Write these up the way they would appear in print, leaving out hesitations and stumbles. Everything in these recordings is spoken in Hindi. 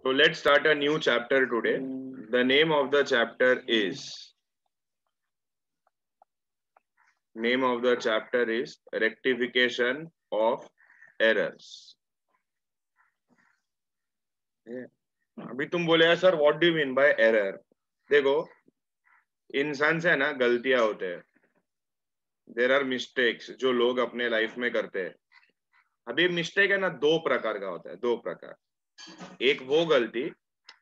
So let's start a new chapter today. The name of the chapter is rectification of errors. अभी तुम बोलेगा sir what do you mean by error? देखो, इंसान से ना गलतियां होते हैं, देयर आर मिस्टेक्स जो लोग अपने लाइफ में करते हैं. अभी मिस्टेक है ना दो प्रकार का होता है, दो प्रकार. एक वो गलती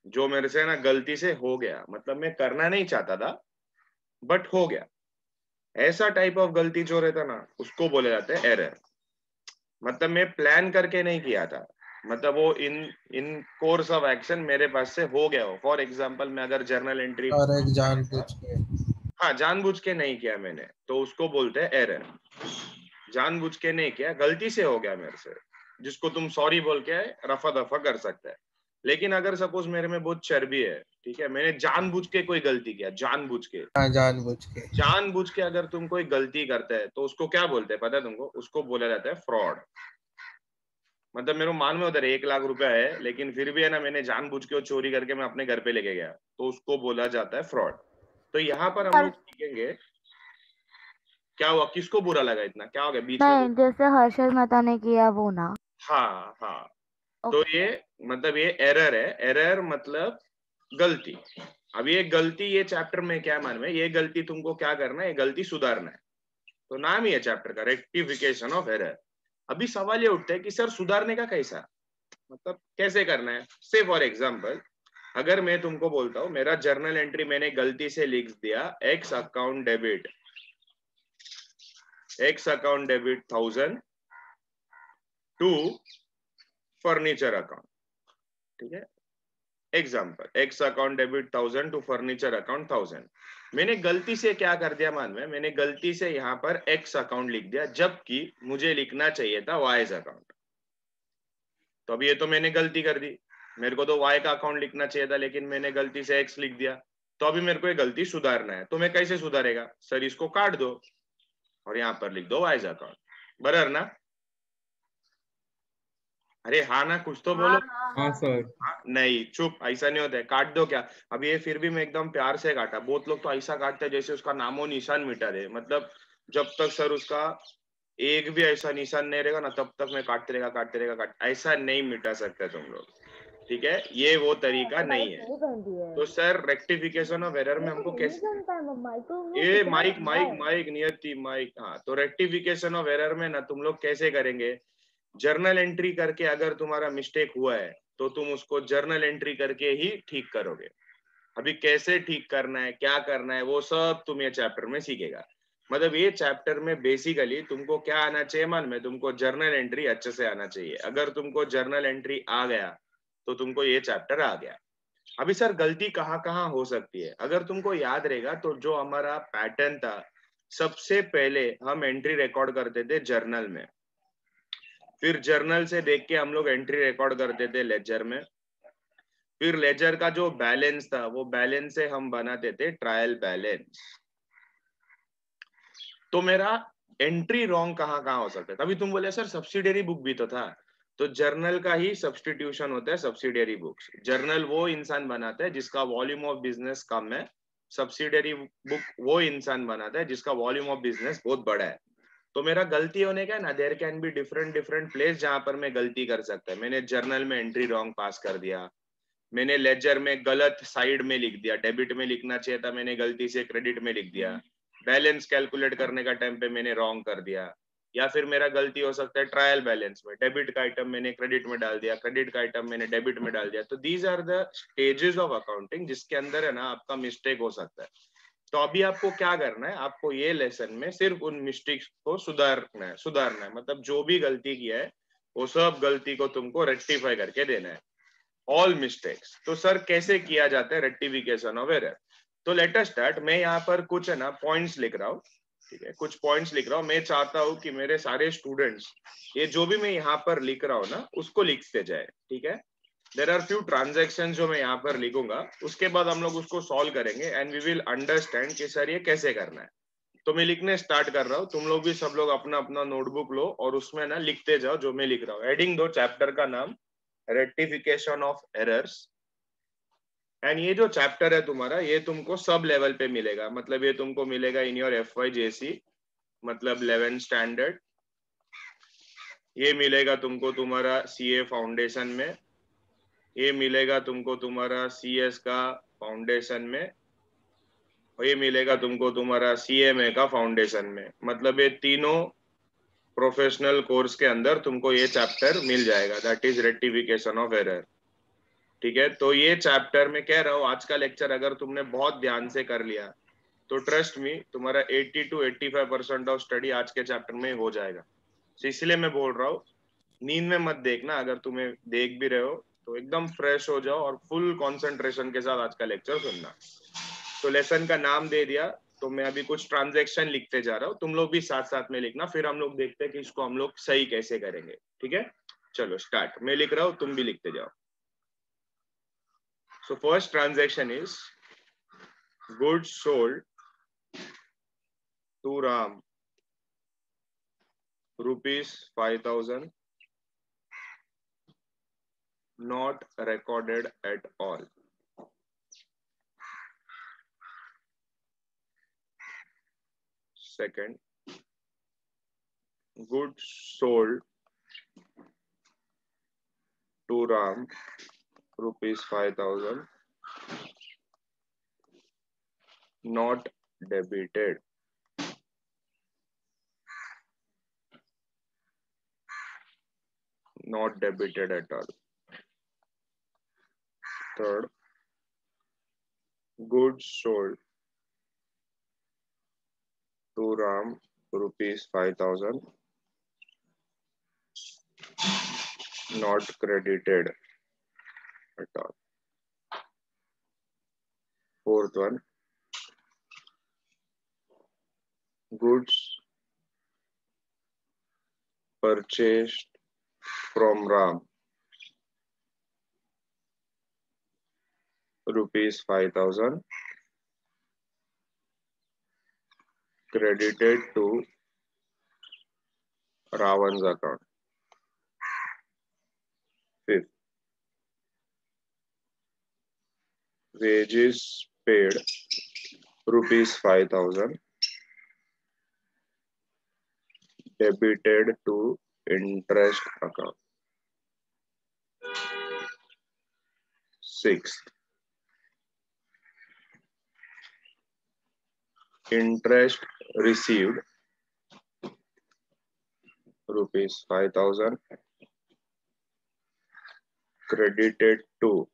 जो मेरे से ना गलती से हो गया, मतलब मैं करना नहीं चाहता था बट हो गया, ऐसा टाइप ऑफ गलती जो रहता ना उसको बोले जाते हैं एरर. मतलब मैं प्लान करके नहीं किया था, मतलब वो इन कोर्स ऑफ एक्शन मेरे पास से हो गया हो. फॉर एग्जांपल मैं अगर जर्नल एंट्री और एक जानबूझ के, हाँ जानबूझ के नहीं किया मैंने, तो उसको बोलते हैं एरर. जानबूझ के नहीं किया, गलती से हो गया मेरे से, जिसको तुम सॉरी बोल के रफा दफा कर सकते हैं. लेकिन अगर सपोज मेरे में बहुत चर्बी है, ठीक है, मैंने जानबूझ के कोई गलती किया, जानबूझ के, हाँ जानबूझ के, जानबूझ के अगर तुम कोई गलती करते हैं तो उसको क्या बोलते हैं पता है तुमको? उसको बोला जाता है फ्रॉड. मतलब मेरे मान में उधर 1 लाख रुपया है, लेकिन फिर भी है ना मैंने जानबूझ के वो चोरी करके मैं अपने घर पे लेके गया, तो उसको बोला जाता है फ्रॉड. तो यहाँ पर हम लोग सीखेंगे. क्या हुआ? किसको बुरा लगा इतना? क्या हो गया बीच में? नहीं, जैसे हर्षद मेहता ने किया वो ना. हाँ हाँ. तो ओके. ये मतलब ये एरर है. एरर मतलब गलती. अब ये गलती, ये चैप्टर में क्या मान में, ये गलती तुमको क्या करना है, ये गलती सुधारना है. तो नाम ही है चैप्टर का, रेक्टिफिकेशन ऑफ एरर. अभी सवाल ये उठता है कि सर सुधारने का कैसा, मतलब कैसे करना है? से फॉर एग्जांपल अगर मैं तुमको बोलता हूँ मेरा जर्नल एंट्री मैंने गलती से लिख दिया X account debit 1000 to furniture account, ठीक है. Example X account debit 1000 to furniture account 1000. मैंने गलती से क्या कर दिया मान में, मैंने गलती से यहाँ पर एक्स अकाउंट लिख दिया, जबकि मुझे लिखना चाहिए था वाईज अकाउंट. तो अब ये तो मैंने गलती कर दी, मेरे को तो वाई का अकाउंट लिखना चाहिए था, लेकिन मैंने गलती से एक्स लिख दिया. तो अभी मेरे को ये गलती सुधारना है, तो मैं कैसे सुधारेगा? सर इसको काट दो और यहाँ पर लिख दो वाईज अकाउंट. बराबर ना? अरे हाँ ना, कुछ तो बोलो. हाँ सर. नहीं चुप, ऐसा नहीं होता है. काट दो क्या? अब ये फिर भी मैं एकदम प्यार से काटा. बहुत लोग तो ऐसा काटते हैं जैसे उसका नामो निशान मिटा दे. मतलब जब तक सर उसका एक भी ऐसा निशान नहीं रहेगा ना तब तक मैं काटते रहेगा. ऐसा नहीं मिटा सकते तुम लोग, ठीक है? ये वो तरीका नहीं है. तो सर रेक्टिफिकेशन ऑफ एरर में हमको कैसे, ये माइक माइक माइक नियति माइक. हाँ, तो रेक्टिफिकेशन ऑफ एरर में ना तुम लोग कैसे करेंगे? जर्नल एंट्री करके अगर तुम्हारा मिस्टेक हुआ है तो तुम उसको जर्नल एंट्री करके ही ठीक करोगे. अभी कैसे ठीक करना है, क्या करना है, वो सब तुम ये चैप्टर में सीखेगा. मतलब ये चैप्टर में बेसिकली तुमको क्या आना चाहिए मान में, तुमको जर्नल एंट्री अच्छे से आना चाहिए. अगर तुमको जर्नल एंट्री आ गया तो तुमको ये चैप्टर आ गया. अभी सर गलती कहाँ कहाँ हो सकती है? अगर तुमको याद रहेगा तो जो हमारा पैटर्न था, सबसे पहले हम एंट्री रिकॉर्ड करते थे जर्नल में, फिर जर्नल से देख के हम लोग एंट्री रिकॉर्ड करते थे लेजर में, फिर लेजर का जो बैलेंस था वो बैलेंस से हम बनाते थे ट्रायल बैलेंस. तो मेरा एंट्री रॉन्ग कहाँ कहाँ हो सकता है? तभी तुम बोले सर सब्सिडियरी बुक भी तो था. तो जर्नल का ही सब्स्टिट्यूशन होता है सब्सिडियरी बुक्स. जर्नल वो इंसान बनाता है जिसका वॉल्यूम ऑफ बिजनेस कम है, सब्सिडियरी बुक वो इंसान बनाता है जिसका वॉल्यूम ऑफ बिजनेस बहुत बड़ा है. तो मेरा गलती होने का ना, there can be different place जहां पर मैं गलती कर सकता है. मैंने जर्नल में एंट्री रॉन्ग पास कर दिया, मैंने लेजर में गलत साइड में लिख दिया, डेबिट में लिखना चाहिए था मैंने गलती से क्रेडिट में लिख दिया, बैलेंस कैलकुलेट करने का टाइम पे मैंने रॉन्ग कर दिया. या फिर मेरा गलती हो सकता है ट्रायल बैलेंस में, डेबिट का आइटम मैंने क्रेडिट में डाल दिया, क्रेडिट का आइटम मैंने डेबिट में डाल दिया. तो these are the stages of accounting जिसके अंदर है ना आपका मिस्टेक हो सकता है. तो अभी आपको क्या करना है, आपको ये लेसन में सिर्फ उन मिस्टेक्स को सुधारना है. मतलब जो भी गलती किया है वो सब गलती को तुमको रेक्टिफाई करके देना है, ऑल मिस्टेक्स. तो सर कैसे किया जाता है रेक्टिफिकेशन ऑफ एरर? तो लेट अस स्टार्ट. मैं यहाँ पर कुछ है ना पॉइंट्स लिख रहा हूँ, ठीक है, कुछ पॉइंट्स लिख रहा हूँ. मैं चाहता हूँ कि मेरे सारे स्टूडेंट्स ये जो भी मैं यहाँ पर लिख रहा हूँ ना उसको लिखते जाए, ठीक है. देयर आर फ्यू ट्रांजैक्शन जो मैं यहाँ पर लिखूंगा, उसके बाद हम लोग उसको सॉल्व करेंगे एंड वी विल अंडरस्टैंड कि सर ये कैसे करना है. तो मैं लिखने स्टार्ट कर रहा हूँ, तुम लोग भी सब लोग अपना अपना नोटबुक लो और उसमें ना लिखते जाओ जो मैं लिख रहा हूँ. हेडिंग दो चैप्टर का नाम रेक्टिफिकेशन ऑफ एरर्स, एंड ये जो चैप्टर है तुम्हारा, ये तुमको सब लेवल पे मिलेगा, मतलब ये तुमको मिलेगा इन योर FYJC, मतलब 11th स्टैंडर्ड, ये मिलेगा तुमको तुम्हारा CA फाउंडेशन में, ये मिलेगा तुमको तुम्हारा CS का फाउंडेशन में, और ये मिलेगा तुमको तुम्हारा CMA का फाउंडेशन में। मतलब ये तीनों प्रोफेशनल कोर्स के अंदर तुमको ये चैप्टर मिल जाएगा, that is rectification of error. ठीक है, तो ये चैप्टर में कह रहा हूँ, आज का लेक्चर अगर तुमने बहुत ध्यान से कर लिया तो ट्रस्ट मी तुम्हारा 80 to 85% ऑफ स्टडी आज के चैप्टर में हो जाएगा। तो इसलिए मैं बोल रहा हूँ, नींद में मत देखना, अगर तुम्हें देख भी रहे हो तो एकदम फ्रेश हो जाओ और फुल कंसंट्रेशन के साथ आज का लेक्चर सुनना। तो लेसन का नाम दे दिया, तो मैं अभी कुछ ट्रांजैक्शन लिखते जा रहा हूँ, तुम लोग भी साथ साथ में लिखना, फिर हम लोग देखते हैं कि इसको हम लोग सही कैसे करेंगे। ठीक है, चलो स्टार्ट, मैं लिख रहा हूँ, तुम भी लिखते जाओ। So first transaction is goods sold to Ram, rupees 5,000, not recorded at all. Second, goods sold to Ram, rupees 5,000, not debited. Not debited at all. Third, goods sold to Ram, rupees 5,000, not credited at all. Fourth one, goods purchased from Ram, rupees 5,000, credited to Ravan's account. Fifth, wages paid, rupees 5,000, debited to interest account. Sixth, interest received, rupees 5,000, credited to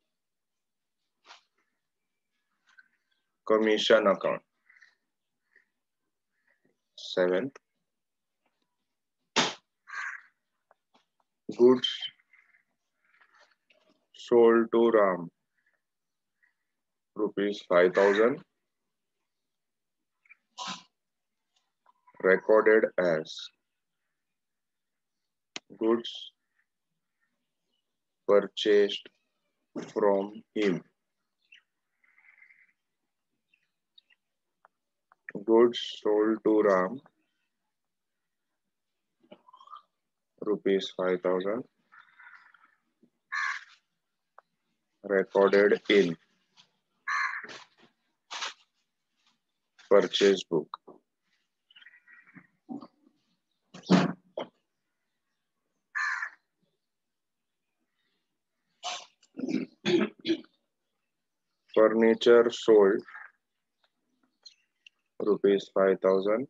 commission account. Seventh, goods sold to Ram, rupees 5,000, recorded as goods purchased from him. Goods sold to Ram, rupees 5,000, recorded in purchase book. Furniture sold, rupees 5,000,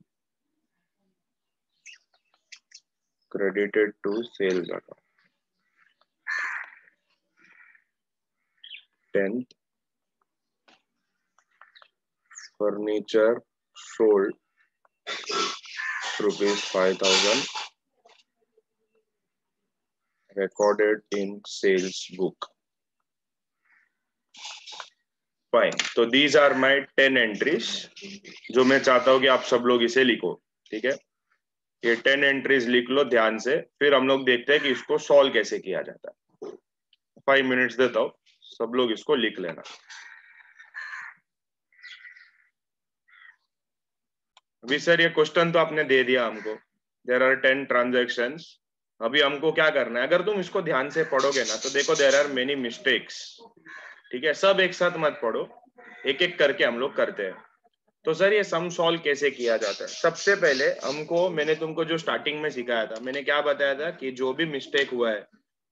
credited to sales account. 10th, furniture sold, rupees 5,000, recorded in sales book. Fine, तो दीज आर माय 10 एंट्रीज, जो मैं चाहता हूं कि आप सब लोग इसे लिखो। ठीक है, ये 10 एंट्रीज लिख लो ध्यान से, फिर हम लोग देखते हैं कि इसको सॉल्व कैसे किया जाता है। 5 मिनट्स देता हूं, सब लोग इसको लिख लेना। अभी सर ये क्वेश्चन तो आपने दे दिया हमको, देयर आर 10 ट्रांजैक्शंस। अभी हमको क्या करना है, अगर तुम इसको ध्यान से पढ़ोगे ना तो देखो देयर आर मेनी मिस्टेक्स। ठीक है, सब एक साथ मत पढ़ो, एक एक करके हम लोग करते हैं। तो सर ये सम सॉल्व कैसे किया जाता है? सबसे पहले हमको, मैंने तुमको जो स्टार्टिंग में सिखाया था, मैंने क्या बताया था कि जो भी मिस्टेक हुआ है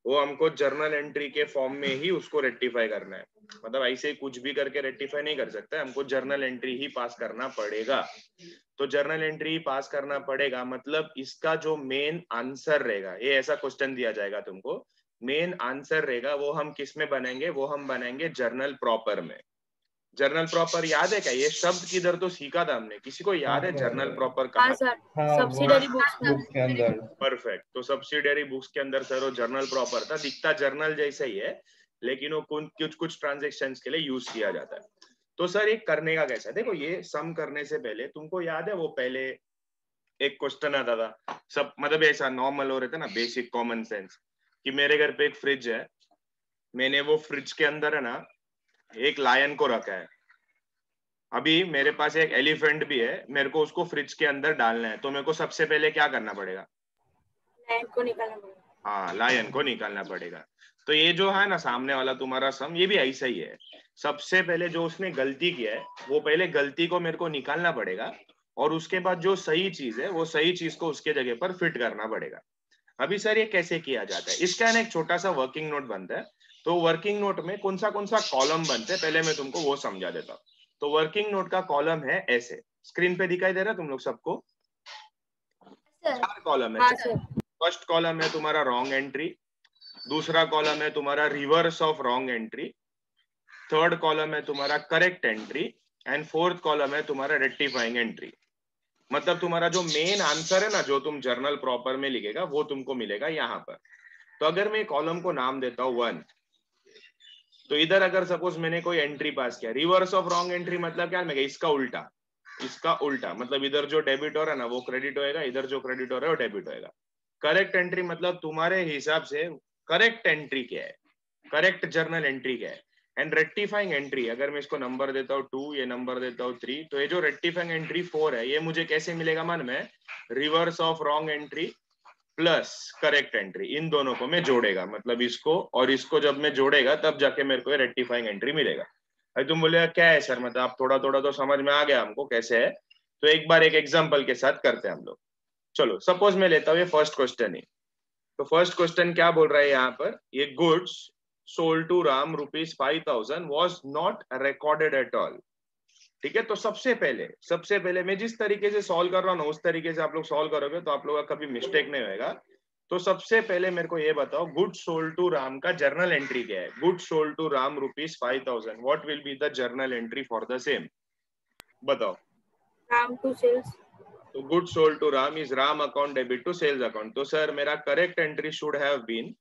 वो हमको जर्नल एंट्री के फॉर्म में ही उसको रेक्टिफाई करना है। मतलब ऐसे कुछ भी करके रेक्टिफाई नहीं कर सकता, हमको जर्नल एंट्री ही पास करना पड़ेगा। तो जर्नल एंट्री ही पास करना पड़ेगा, मतलब इसका जो मेन आंसर रहेगा, ये ऐसा क्वेश्चन दिया जाएगा तुमको, मेन आंसर रहेगा वो हम किस में बनाएंगे? वो हम बनाएंगे जर्नल प्रॉपर में। जर्नल प्रॉपर याद है क्या? ये शब्द किधर तो सीखा था हमने, किसी को याद है जर्नल प्रॉपर हाँ कहाँ? सर, हाँ, सब्सिडरी बुक्स बुक्स के अंदर। परफेक्ट। तो सब्सिडियरी बुक्स के अंदर सर वो जर्नल प्रॉपर था, दिखता जर्नल जैसा ही है, लेकिन वो कुछ कुछ ट्रांजेक्शन के लिए यूज किया जाता है। तो सर ये करने का कैसा? देखो, ये सम करने से पहले तुमको याद है वो पहले एक क्वेश्चन आता था, सब मतलब ऐसा नॉर्मल हो रहे थे ना, बेसिक कॉमन सेंस, कि मेरे घर पे एक फ्रिज है, मैंने वो फ्रिज के अंदर है ना एक लायन को रखा है, अभी मेरे पास एक एलिफेंट भी है, मेरे को उसको फ्रिज के अंदर डालना है, तो मेरे को सबसे पहले क्या करना पड़ेगा? लाइन को निकालना पड़ेगा। हाँ, लायन को निकालना पड़ेगा। तो ये जो है ना सामने वाला तुम्हारा सम, ये भी ऐसा ही है। सबसे पहले जो उसने गलती किया है, वो पहले गलती को मेरे को निकालना पड़ेगा, और उसके बाद जो सही चीज है वो सही चीज को उसके जगह पर फिट करना पड़ेगा। अभी सर ये कैसे किया जाता है? इसका ना एक छोटा सा वर्किंग नोट बनता है। तो वर्किंग नोट में कौन सा कॉलम बनते हैं, पहले मैं तुमको वो समझा देता हूँ। तो वर्किंग नोट का कॉलम है ऐसे, स्क्रीन पे दिखाई दे रहा है तुम लोग सबको? चार कॉलम है। हाँ सर। फर्स्ट कॉलम है तुम्हारा रॉन्ग एंट्री, दूसरा कॉलम है तुम्हारा reverse of wrong entry, third column है तुम्हारा correct entry, and fourth column है तुम्हारा रेक्टिफाइंग एंट्री। मतलब तुम्हारा जो मेन आंसर है ना, जो तुम जर्नल प्रॉपर में लिखेगा, वो तुमको मिलेगा यहाँ पर। तो अगर मैं कॉलम को नाम देता हूँ 1, तो इधर अगर सपोज मैंने कोई एंट्री पास किया, रिवर्स ऑफ रॉन्ग एंट्री मतलब क्या? मैं इसका उल्टा, इसका उल्टा, मतलब इधर जो डेबिट हो रहा है ना वो क्रेडिट होएगा, इधर जो क्रेडिट हो रहा है वो डेबिट होएगा। करेक्ट एंट्री मतलब तुम्हारे हिसाब से करेक्ट एंट्री क्या है, करेक्ट जर्नल एंट्री क्या है। एंड रेक्टिफाइंग एंट्री, अगर मैं इसको नंबर देता हूँ 2, ये नंबर देता हूँ 3, तो ये जो रेक्टिफाइंग एंट्री 4 है, ये मुझे कैसे मिलेगा मन में? Reverse of wrong entry plus correct entry, इन दोनों को मैं जोड़ेगा, मतलब इसको और इसको जब मैं जोड़ेगा तब जाके मेरे को रेक्टिफाइंग एंट्री मिलेगा। अरे तुम बोले क्या है सर, मतलब आप थोड़ा थोड़ा तो समझ में आ गया हमको कैसे है। तो एक बार एक एग्जांपल के साथ करते हैं हम लोग। चलो सपोज मैं लेता हूँ ये फर्स्ट क्वेश्चन ही। तो फर्स्ट क्वेश्चन क्या बोल रहा है यहाँ पर? ये goods sold to Ram ₹5,000 was not recorded at all. ठीक है, तो सबसे पहले मैं जिस तरीके से सॉल्व कर रहा हूँ ना, उस तरीके से आप लोग सॉल्व करोगे तो आप लोगों का कभी मिस्टेक नहीं होगा। तो सबसे पहले मेरे को ये बताओ, गुड सोल्ड टू राम का जर्नल एंट्री क्या है? Good sold to Ram ₹5,000, what will be the journal entry for the same? बताओ। Ram to sales. तो good sold to Ram is Ram account debit to sales account. तो सर मेरा correct entry should have been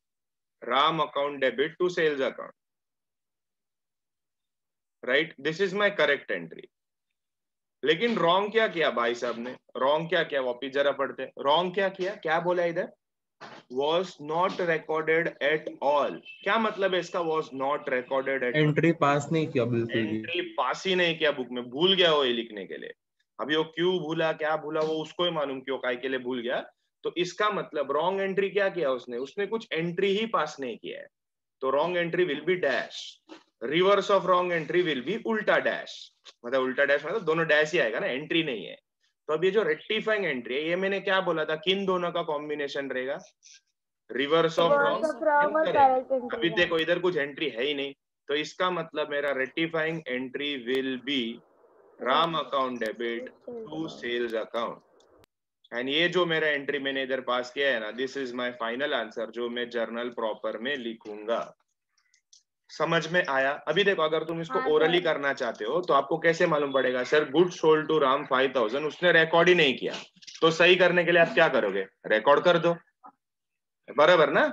Ram account debit to sales account, right? This is my correct entry. लेकिन रॉन्ग क्या किया भाई साहब ने? रॉन्ग क्या किया? वापिस जरा पढ़ते। रॉन्ग क्या किया? क्या बोला इधर? was not recorded at all। क्या मतलब है इसका was not recorded at all? Entry पास नहीं किया बिल्कुल भी। एंट्री पास ही नहीं किया बुक में, भूल गया वो ये लिखने के लिए। अभी वो क्यों भूला, क्या भूला, वो उसको ही मालूम क्यों काय के लिए भूल गया। तो इसका मतलब रॉन्ग एंट्री क्या किया उसने? उसने कुछ एंट्री ही पास नहीं किया है। तो wrong entry will B dash, reverse of wrong entry will B उल्टा डैश। मतलब उल्टा डैश मतलब दोनों डैश ही आएगा ना, एंट्री नहीं है। तो अब ये जो रेक्टिफाइंग एंट्री है, ये मैंने क्या बोला था, किन दोनों का कॉम्बिनेशन रहेगा? Reverse of reverse of wrong और करेक्ट अभी एंट्री। देखो इधर कुछ एंट्री है ही नहीं, तो इसका मतलब मेरा rectifying entry will be Ram account debit to sales account. And ये जो मेरा एंट्री मैंने इधर पास किया है ना, this is my final answer, जो मैं जर्नल प्रॉपर में लिखूंगा। समझ में आया? अभी देखो अगर तुम इसको हाँ, ओरली सर। करना चाहते हो तो आपको कैसे मालूम पड़ेगा? Sir good sold to Ram 5,000, उसने रिकॉर्ड ही नहीं किया। तो सही करने के लिए आप क्या करोगे? रिकॉर्ड कर दो, बराबर ना?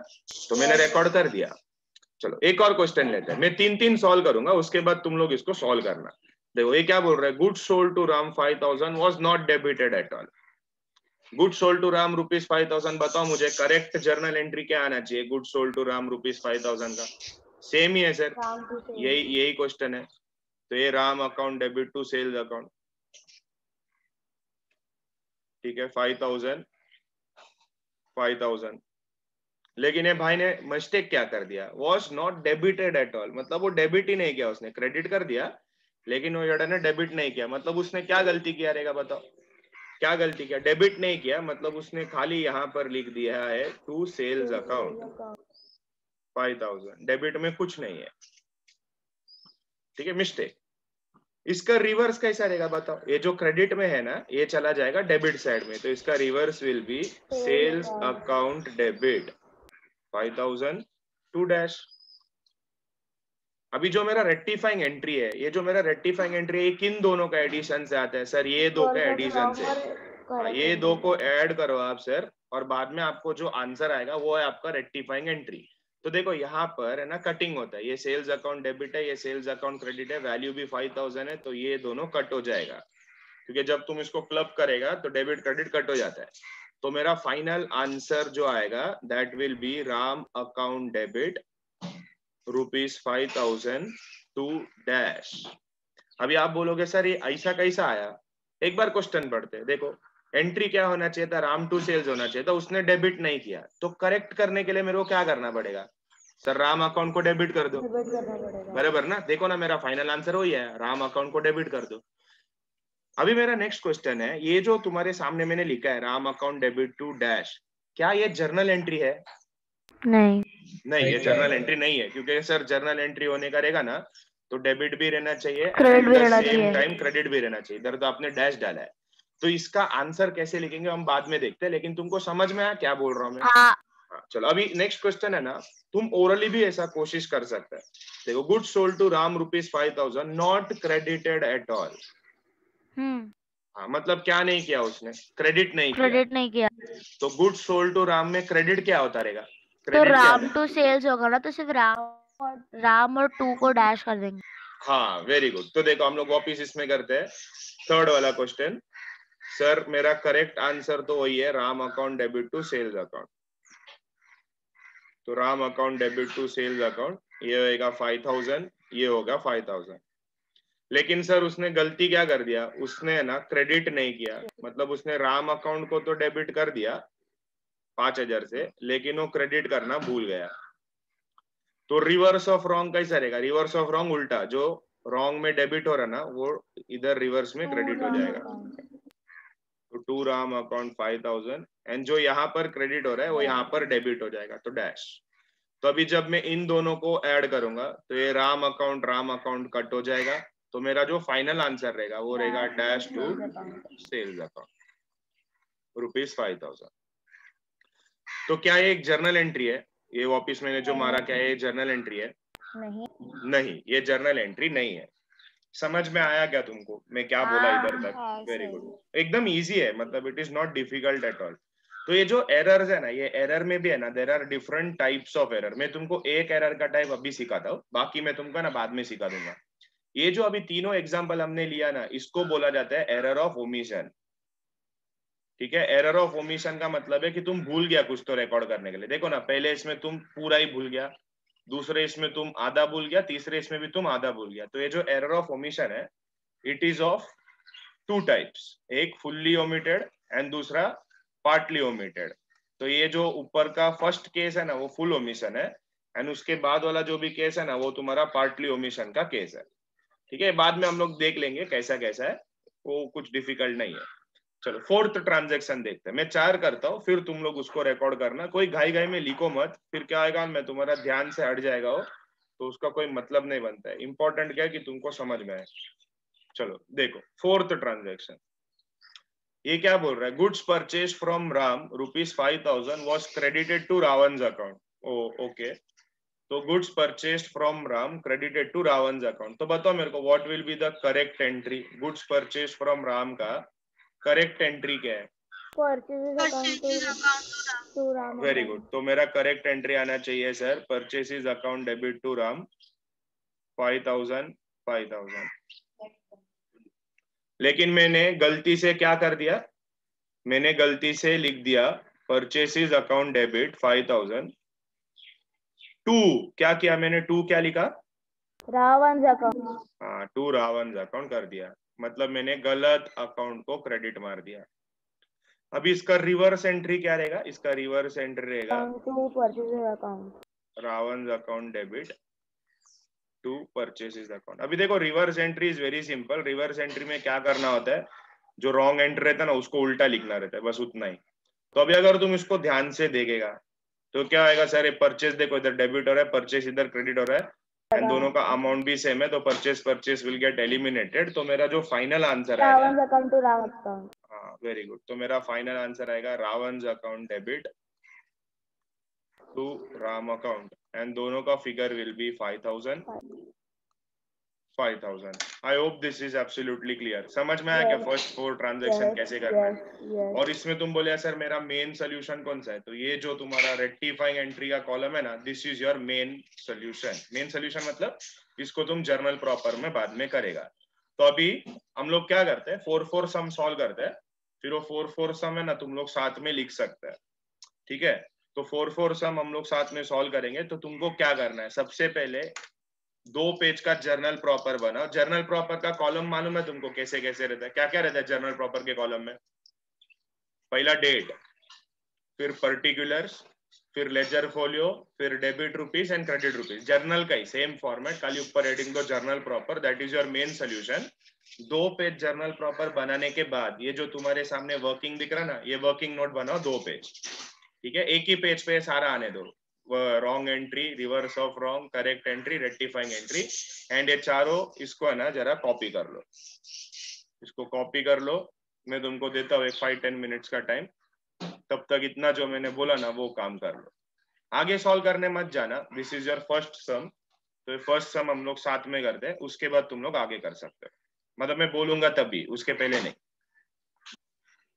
तो मैंने रिकॉर्ड कर दिया। चलो एक और क्वेश्चन लेते हैं, मैं 3-3 सॉल्व करूंगा, उसके बाद तुम लोग इसको सॉल्व करना। देखो ये क्या बोल रहा है? Good sold to Ram 5,000 was not debited at all. Good sold to Ram ₹5,000, बताओ मुझे करेक्ट जर्नल एंट्री क्या आना चाहिए गुड सोल्ड टू राम ₹5,000 का? सेम ही है सर, राम टू सेल्स। यही क्वेश्चन है। तो ये Ram account debit to sales account, ठीक है, 5,000 5,000। लेकिन ये भाई ने मिस्टेक क्या कर दिया, was not debited at all, मतलब वो डेबिट ही नहीं किया, उसने क्रेडिट कर दिया लेकिन वो जड़ा ने डेबिट नहीं किया। मतलब उसने क्या गलती किया रहेगा, बताओ क्या गलती किया, डेबिट नहीं किया, मतलब उसने खाली यहाँ पर लिख दिया है टू सेल्स अकाउंट 5000, डेबिट में कुछ नहीं है, ठीक है, मिस्टेक। इसका रिवर्स कैसा रहेगा बताओ, ये जो क्रेडिट में है ना ये चला जाएगा डेबिट साइड में, तो इसका reverse will be sales account debit 5000 to dash. अभी जो मेरा रेक्टिफाइंग एंट्री है, ये जो मेरा रेक्टिफाइंग एंट्री है, ये किन दोनों का एडिशन से आता है सर, ये दो का एडिशन से। हाँ, ये दो को ऐड करो आप सर, और बाद में आपको जो आंसर आएगा वो है आपका रेक्टिफाइंग एंट्री। तो देखो यहाँ पर है ना कटिंग होता है, ये सेल्स अकाउंट डेबिट है, ये सेल्स अकाउंट क्रेडिट है, वैल्यू भी 5000 है, तो ये दोनों कट हो जाएगा, क्योंकि जब तुम इसको क्लब करेगा तो डेबिट क्रेडिट कट हो जाता है। तो मेरा फाइनल आंसर जो आएगा that will be Ram account debit ₹5000 to dash. अभी आप बोलोगे सर ये ऐसा कैसा आया, एक बार क्वेश्चन पढ़ते हैं, देखो एंट्री क्या होना चाहिए था, राम टू सेल्स होना चाहिए था, उसने डेबिट नहीं किया, तो करेक्ट करने के लिए मेरे को क्या करना पड़ेगा सर, राम अकाउंट को डेबिट कर दो, बराबर ना। देखो ना मेरा फाइनल आंसर वही है, राम अकाउंट को डेबिट कर दो। अभी मेरा नेक्स्ट क्वेश्चन है, ये जो तुम्हारे सामने मैंने लिखा है Ram account debit to dash, क्या ये जर्नल एंट्री है? नहीं नहीं, ये जर्नल एंट्री नहीं है, क्योंकि सर जर्नल एंट्री होने का रहेगा ना तो डेबिट भी रहना चाहिए, क्रेडिट भी रहना सेम चाहिए। टाइम क्रेडिट भी रहना चाहिए। इधर तो आपने डैश डाला है, तो इसका आंसर कैसे लिखेंगे हम बाद में देखते हैं, लेकिन तुमको समझ में आया क्या बोल रहा हूँ मैं? हाँ हाँ, चलो अभी नेक्स्ट क्वेश्चन है ना, तुम ओरली भी ऐसा कोशिश कर सकते हैं। देखो goods sold to Ram ₹5000 not credited at all. हाँ, मतलब क्या नहीं किया उसने, क्रेडिट नहीं किया, क्रेडिट नहीं किया, तो गुड्स सोल्ड टू राम में क्रेडिट क्या होता रहेगा, तो क्रेडिट क्या राम टू सेल्स होगा ना, तो सिर्फ राम और टू को डैश कर देंगे। हाँ वेरी गुड। तो देखो हम लोग वापिस इसमें करते हैं थर्ड वाला क्वेश्चन। सर मेरा करेक्ट आंसर तो वही है, Ram account debit to sales account. तो Ram account debit to sales account, ये होगा 5000, ये होगा 5000। लेकिन सर उसने गलती क्या कर दिया, उसने ना क्रेडिट नहीं किया, मतलब उसने राम अकाउंट को तो डेबिट कर दिया 5000 से, लेकिन वो क्रेडिट करना भूल गया। तो रिवर्स ऑफ रॉन्ग कैसा रहेगा, रिवर्स ऑफ रॉन्ग उल्टा, जो रॉन्ग में डेबिट हो रहा ना वो इधर रिवर्स में क्रेडिट हो जाएगा। तो टू राम अकाउंट 5000, एंड जो यहाँ पर क्रेडिट हो रहा है वो यहाँ पर डेबिट हो जाएगा, तो डैश। तो अभी जब मैं इन दोनों को ऐड करूंगा तो ये राम अकाउंट कट हो जाएगा, तो मेरा जो फाइनल आंसर रहेगा वो रहेगा डैश टू सेल्स अकाउंट ₹5000। तो क्या ये एक जर्नल एंट्री है, ये वापिस मैंने जो मारा, क्या ये जर्नल एंट्री है? नहीं नहीं, ये जर्नल एंट्री नहीं है। समझ में आया क्या तुमको मैं क्या बोला इधर तक? वेरी गुड, एकदम इजी है, मतलब it is not difficult at all. तो ये जो एरर्स है ना, ये एरर में भी है ना, there are different types of error. मैं तुमको एक एरर का टाइप अभी सिखाता हूँ, बाकी मैं तुमको ना बाद में सिखा दूंगा। ये जो अभी तीनों एग्जाम्पल हमने लिया ना, इसको बोला जाता है एरर ऑफ ओमिशन, ठीक है। एरर ऑफ ओमिशन का मतलब है कि तुम भूल गया कुछ तो रिकॉर्ड करने के लिए। देखो ना, पहले इसमें तुम पूरा ही भूल गया, दूसरे इसमें तुम आधा भूल गया, तीसरे इसमें भी तुम आधा भूल गया। तो ये जो एरर ऑफ ओमिशन है, it is of two types, एक फुल्ली ओमिटेड एंड दूसरा पार्टली ओमिटेड। तो ये जो ऊपर का फर्स्ट केस है ना वो फुल ओमिशन है, एंड उसके बाद वाला जो भी केस है ना वो तुम्हारा पार्टली ओमिशन का केस है, ठीक है। बाद में हम लोग देख लेंगे कैसा कैसा है, वो कुछ डिफिकल्ट नहीं है। चलो फोर्थ ट्रांजैक्शन देखते हैं, मैं 4 करता हूँ फिर तुम लोग उसको रिकॉर्ड करना, कोई घाई घाई में लिखो मत, फिर क्या आएगा मैं तुम्हारा ध्यान से हट जाएगा वो, तो उसका कोई मतलब नहीं बनता है। इंपॉर्टेंट क्या है कि तुमको समझ में आए। चलो देखो फोर्थ ट्रांजैक्शन, ये क्या बोल रहा है, goods purchase from Ram ₹5000 was credited to Ravan account. Oh okay, तो goods purchase from Ram credited to Ravan account. तो बताओ मेरे को what will be the correct entry, goods purchase from Ram का करेक्ट एंट्री क्या है? वेरी गुड, तो मेरा करेक्ट एंट्री आना चाहिए sir, purchases account debit to Ram 5000। लेकिन मैंने गलती से क्या कर दिया, मैंने गलती से लिख दिया परचेसेस अकाउंट डेबिट 5000 टू, क्या किया मैंने, टू क्या लिखा, रावण अकाउंट। हाँ टू रावण अकाउंट कर दिया, मतलब मैंने गलत अकाउंट को क्रेडिट मार दिया। अभी इसका रिवर्स एंट्री क्या रहेगा? इसका रिवर्स एंट्री रहेगा to purchase account, Ravan account debit to purchases account. अभी देखो reverse entry is very simple. Reverse entry में क्या करना होता है, जो रॉन्ग एंट्री रहता है ना उसको उल्टा लिखना रहता है, बस उतना ही। तो अभी अगर तुम इसको ध्यान से देखेगा तो क्या आएगा सर, ये परचेस देखो इधर डेबिट हो रहा है, परचेस इधर क्रेडिट हो रहा है, एंड दोनों का अमाउंट भी सेम है, तो परचेस विल गेट एलिमिनेटेड। तो मेरा जो फाइनल आंसर आएगा, Ravan account to Ravan account, हाँ वेरी गुड, तो मेरा फाइनल आंसर आएगा Ravan account debit to Ram account, and दोनों का figure will be 5000 5000। I hope this is absolutely clear. समझ में आया क्या फर्स्ट 4 ट्रांजैक्शन कैसे करना है? और इसमें तुम बोले सर मेरा मेन सोल्यूशन कौन सा है, तो ये जो तुम्हारा रेक्टिफाइंग एंट्री का कॉलम है ना, this is your main solution. Main solution मतलब इसको तुम जर्नल प्रॉपर में बाद में करेगा। तो अभी हम लोग क्या करते हैं, 4-4 सम सॉल्व करते हैं, फिर वो 4-4 सम है ना तुम लोग साथ में लिख सकते हैं, ठीक है? तो 4-4 सम हम लोग साथ में सॉल्व करेंगे। तो तुमको क्या करना है, सबसे पहले 2 पेज का जर्नल प्रॉपर बनाओ। जर्नल प्रॉपर का कॉलम मालूम है तुमको कैसे कैसे रहता है? क्या क्या रहता है जर्नल प्रॉपर के कॉलम में? पहला डेट, फिर पर्टिकुलर्स, फिर लेजर फोलियो, फिर debit rupees and credit rupees. Journal का ही सेम फॉर्मेट, खाली ऊपर हेडिंग दो journal proper, that is your main solution. 2 page journal proper बनाने के बाद ये जो तुम्हारे सामने वर्किंग दिख रहा ना, ये वर्किंग नोट बनाओ 2 पेज, ठीक है? एक ही पेज पे सारा आने दो, wrong entry, reverse of wrong, correct entry, rectifying entry, and ये चारों इसको है ना जरा कॉपी कर लो, इसको कॉपी कर लो। मैं तुमको देता हूँ एक 5-10 मिनट्स का टाइम, तब तक इतना जो मैंने बोला ना वो काम कर लो। आगे सॉल्व करने मत जाना, दिस इज योर फर्स्ट सम। तो फर्स्ट सम हम लोग साथ में करते हैं, उसके बाद तुम लोग आगे कर सकते हो, मतलब मैं बोलूंगा तभी, उसके पहले नहीं,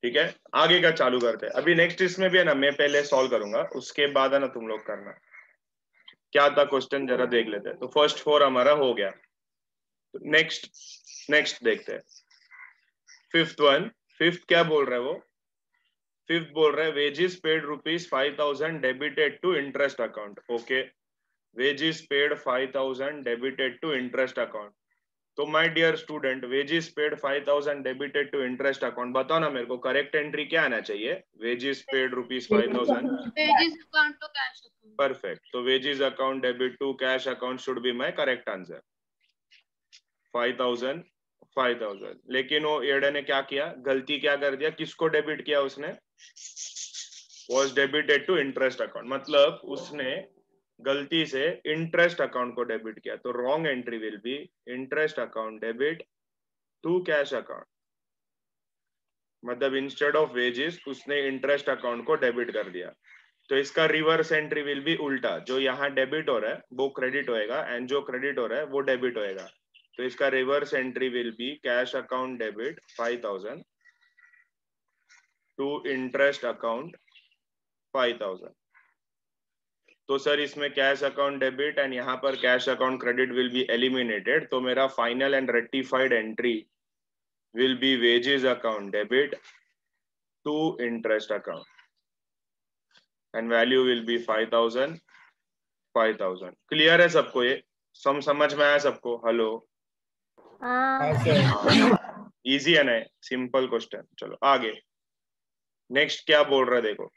ठीक है? आगे का चालू करते हैं। अभी नेक्स्ट इसमें भी है ना, मैं पहले सॉल्व करूंगा, उसके बाद है ना तुम लोग करना। क्या था क्वेश्चन जरा देख लेते हैं। तो फर्स्ट 4 हमारा हो गया, तो नेक्स्ट देखते हैं। फिफ्थ क्या बोल रहा है वो? फिफ्थ बोल रहा है wages paid ₹5000 debited to interest account. Okay, wages paid 5000 debited to interest account. तो my dear student, wages paid 5000 debited to interest account, बताओ ना मेरे को करेक्ट एंट्री क्या आना चाहिए? Wages paid ₹5000, wages account to cash account. Perfect. तो wages account debit to cash account should be my correct answer, 5000। लेकिन वो एडे ने क्या किया, गलती क्या कर दिया, किसको डेबिट किया उसने? Was debited to interest account, मतलब उसने गलती से इंटरेस्ट अकाउंट को डेबिट किया। तो wrong entry will be interest account debit to cash account, मतलब इंस्टेड ऑफ वेजेस उसने इंटरेस्ट अकाउंट को डेबिट कर दिया। तो इसका रिवर्स एंट्री विल बी उल्टा, जो यहाँ डेबिट हो रहा है वो क्रेडिट होएगा, एंड जो क्रेडिट हो रहा है वो डेबिट होएगा। तो इसका reverse entry will be cash account debit 5000 to interest account 5000। तो सर इसमें कैश अकाउंट डेबिट एंड यहाँ पर cash account credit will be eliminated, तो मेरा final and rectified entry will be wages account debit to interest account, and value will be 5000। Clear है सबको? ये समझ में आया सबको? हेलो, हाँ सर। इजी है ना, सिंपल क्वेश्चन। चलो आगे, नेक्स्ट क्या बोल रहा है देखो,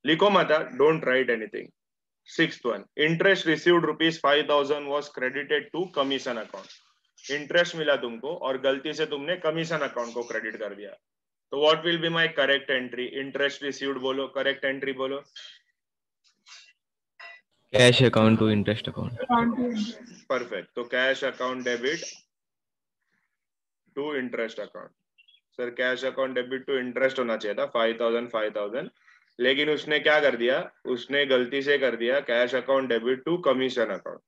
लिखो मत, don't write anything. 6th one, interest received ₹5000 was credited to commission account. Interest मिला तुमको और गलती से तुमने कमीशन अकाउंट को क्रेडिट कर दिया। तो what will be my correct entry? Interest received बोलो, करेक्ट एंट्री बोलो। Cash account to interest account, perfect. तो cash account debit to interest account. Sir cash account debit to interest होना चाहिए था 5000, लेकिन उसने क्या कर दिया, उसने गलती से कर दिया cash account debit to commission account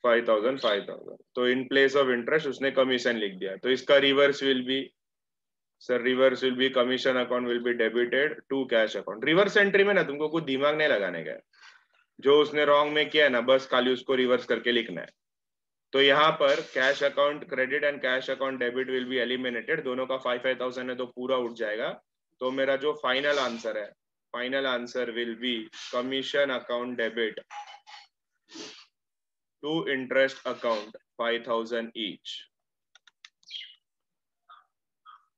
5000। तो इन प्लेस ऑफ इंटरेस्ट उसने कमीशन लिख दिया। तो इसका reverse will be, sir reverse will be commission account will be debited to cash account. Reverse entry में ना तुमको कुछ दिमाग नहीं लगाने का है, जो उसने रॉन्ग में किया है ना बस खाली उसको रिवर्स करके लिखना है। तो यहाँ पर cash account credit and cash account debit will be eliminated, दोनों का 5000 है तो पूरा उठ जाएगा। तो मेरा जो फाइनल आंसर है, final answer will be commission account debit to interest account 5000 each.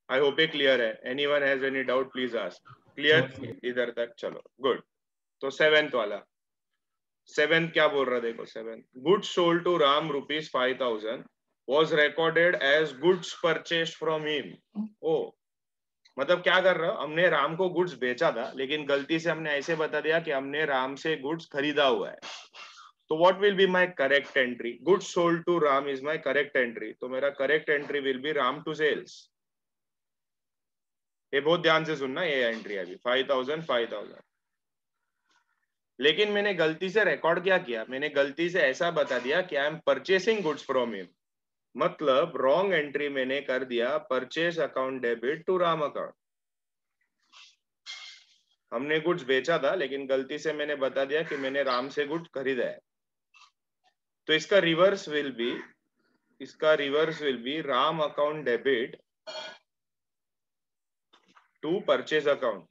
I hope ये क्लियर है. Anyone has any doubt please ask. Clear इधर तक? चलो गुड. तो 7th वाला, 7th क्या बोल रहा देखो. 7th, goods sold to Ram ₹5,000 was recorded as goods purchased from him. ओ मतलब क्या कर रहा, हमने राम को गुड्स बेचा था लेकिन गलती से हमने ऐसे बता दिया कि हमने राम से गुड्स खरीदा हुआ है. तो what will be my correct entry? Goods sold to Ram is my correct entry. तो मेरा correct entry will be Ram to sales. ये बहुत ध्यान से सुनना, ये एंट्री अभी 5,000. लेकिन मैंने गलती से रिकॉर्ड क्या किया, मैंने गलती से ऐसा बता दिया कि I am purchasing goods from him. मतलब रॉन्ग एंट्री मैंने कर दिया, purchase account debit to Ram account. हमने गुड्स बेचा था लेकिन गलती से मैंने बता दिया कि मैंने राम से गुड्स खरीदा है. तो इसका reverse will be Ram account debit to purchase account.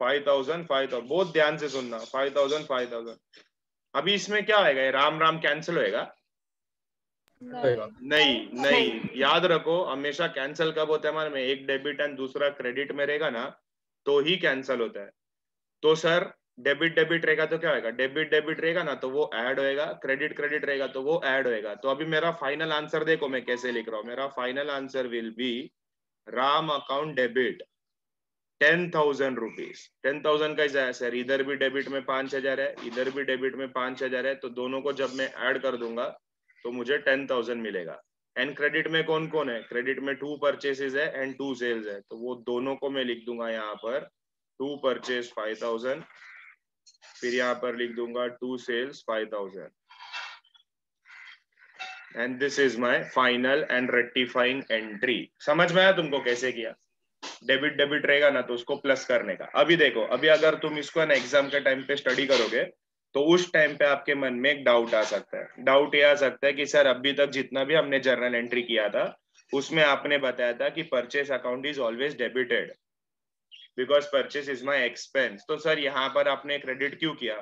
5,000. बहुत ध्यान से सुनना, 5,000. अभी इसमें क्या होएगा, राम राम कैंसिल होएगा? नहीं. याद रखो हमेशा कैंसिल कब होता है हमारे में, एक डेबिट एंड दूसरा क्रेडिट में रहेगा ना तो ही कैंसिल होता है. तो सर डेबिट रहेगा तो क्या होएगा, डेबिट रहेगा ना तो वो ऐड होएगा, क्रेडिट रहेगा तो वो ऐड होएगा. तो अभी मेरा फाइनल आंसर देखो मैं कैसे लिख रहा हूँ. मेरा final answer will be Ram account debit 10,000 rupees. 10,000 कैसा है सर, इधर भी डेबिट में 5,000 है, इधर भी डेबिट में 5,000 है. तो दोनों को जब मैं ऐड कर दूंगा तो मुझे 10,000 मिलेगा. एंड क्रेडिट में कौन कौन है, क्रेडिट में 2 परचेसेस है एंड 2 सेल्स है. तो वो दोनों को मैं लिख दूंगा यहाँ पर 2 परचेस 5,000, फिर यहाँ पर लिख दूंगा 2 sales 5,000. And this is my final and rectifying entry. समझ में आया तुमको कैसे किया? डेबिट रहेगा ना तो उसको प्लस करने का. अभी देखो, अभी अगर तुम इसको ना एग्जाम के टाइम पे स्टडी करोगे तो उस टाइम पे आपके मन में एक डाउट आ सकता है. डाउट ये आ सकता है कि सर अभी तक जितना भी हमने जर्नल एंट्री किया था उसमें आपने बताया था कि purchase account is always debited because purchase is my expense. तो सर यहाँ पर आपने क्रेडिट क्यों किया?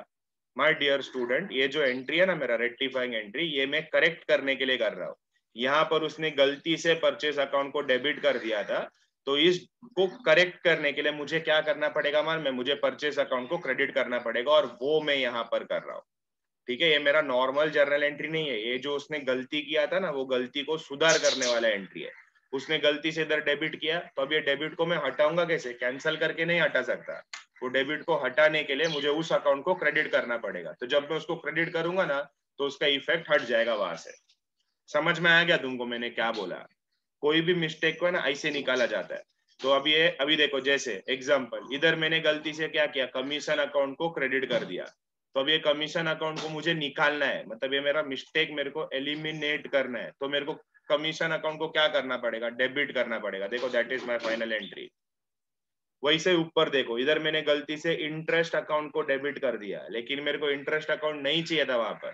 माय डियर स्टूडेंट, ये जो एंट्री है ना मेरा रेक्टिफाइंग एंट्री, ये मैं करेक्ट करने के लिए कर रहा हूँ. यहाँ पर उसने गलती से परचेस अकाउंट को डेबिट कर दिया था, तो इसको करेक्ट करने के लिए मुझे क्या करना पड़ेगा मान में, मुझे परचेस अकाउंट को क्रेडिट करना पड़ेगा और वो मैं यहाँ पर कर रहा हूँ. ठीक है, ये मेरा नॉर्मल जर्नल एंट्री नहीं है. ये जो उसने गलती किया था ना वो गलती को सुधार करने वाला एंट्री है. उसने गलती से इधर डेबिट किया तो अब ये डेबिट को मैं हटाऊंगा कैसे, कैंसिल करके नहीं हटा सकता. वो डेबिट को हटाने के लिए मुझे उस अकाउंट को क्रेडिट करना पड़ेगा. तो जब मैं उसको क्रेडिट करूंगा ना तो उसका इफेक्ट हट जाएगा वहां से. समझ में आया क्या तुमको मैंने क्या बोला? कोई भी मिस्टेक को है ना ऐसे निकाला जाता है. तो अभी देखो, जैसे एग्जांपल इधर मैंने गलती से क्या किया, कमीशन अकाउंट को क्रेडिट कर दिया. तो अब ये कमीशन अकाउंट को मुझे निकालना है, मतलब ये मेरा मिस्टेक मेरे को एलिमिनेट करना है. तो मेरे को कमीशन अकाउंट को क्या करना पड़ेगा, डेबिट करना पड़ेगा. देखो that is my final entry. वैसे ऊपर देखो, इधर मैंने गलती से इंटरेस्ट अकाउंट को डेबिट कर दिया लेकिन मेरे को इंटरेस्ट अकाउंट नहीं चाहिए था वहां पर.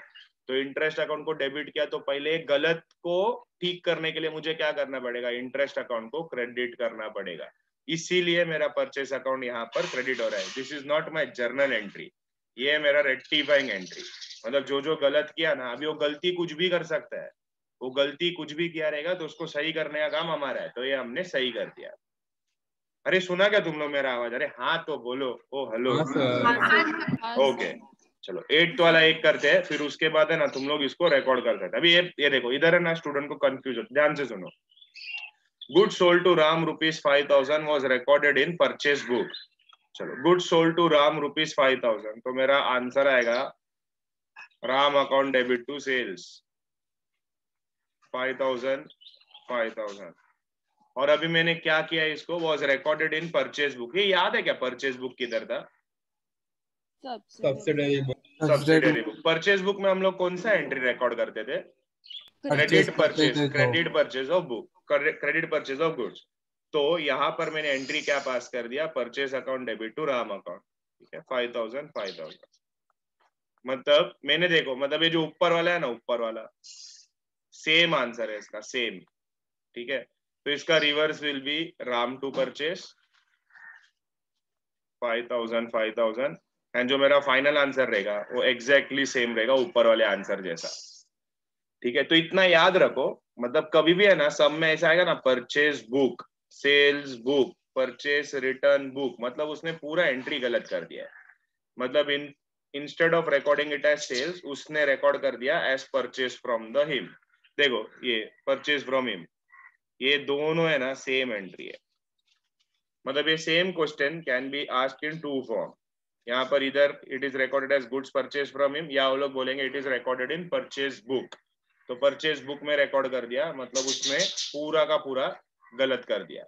तो इंटरेस्ट अकाउंट को डेबिट किया तो पहले गलत को ठीक करने के लिए मुझे क्या करना पड़ेगा, इंटरेस्ट अकाउंट को क्रेडिट करना पड़ेगा. इसीलिए मेरा परचेस अकाउंट यहाँ पर क्रेडिट हो रहा है. This is not my journal entry, ये है मेरा रेक्टिफाइंग एंट्री. मतलब जो गलत किया ना, अभी वो गलती कुछ भी कर सकता है, वो गलती कुछ भी किया रहेगा तो उसको सही करने का काम हमारा है. तो ये हमने सही कर दिया. अरे सुना क्या तुम लोग मेरा आवाज? अरे हाँ तो बोलो. ओ हेलो. ओके चलो 8th वाला एक करते हैं, फिर उसके बाद है ना तुम लोग इसको रिकॉर्ड कर सकते. अभी ये देखो, इधर है ना स्टूडेंट को कंफ्यूज हो, ध्यान से सुनो. Good sold to Ram ₹5,000 was recorded in purchase book. चलो गुड सोल्ड टू राम ₹5,000. तो मेरा आंसर आएगा Ram account debit to sales 5,000. और अभी मैंने क्या किया, इसको was recorded in purchase book. ये याद है क्या परचेस बुक किधर था? Subsidiary book. परचेस बुक में हम लोग कौन सा एंट्री रिकॉर्ड करते थे? Credit purchase of book, credit purchase of goods. तो यहाँ पर मैंने एंट्री क्या पास कर दिया, purchase account debit to Ram account. ठीक है, 5,000. मतलब मैंने देखो, मतलब ये जो ऊपर वाला है ना, ऊपर वाला सेम आंसर है इसका, सेम. ठीक है, तो इसका reverse will be Ram to purchase 5,000. And जो मेरा फाइनल आंसर रहेगा वो एग्जैक्टली सेम रहेगा ऊपर वाले आंसर जैसा. ठीक है, तो इतना याद रखो, मतलब कभी भी है ना, सब में ऐसा आएगा ना, purchase book, sales book, purchase return book, मतलब उसने पूरा एंट्री गलत कर दिया है। मतलब instead of recording it as sales, उसने रिकॉर्ड कर दिया as purchase from the him. देखो ये परचेज फ्रॉम हिम, ये दोनों है ना सेम एंट्री है। मतलब ये same question can be asked in two form. यहाँ पर इधर it is recorded as goods purchase from him, या वो लोग बोलेंगे it is recorded in purchase book. तो परचेज बुक में रिकॉर्ड कर दिया, मतलब उसमें पूरा का पूरा गलत कर दिया।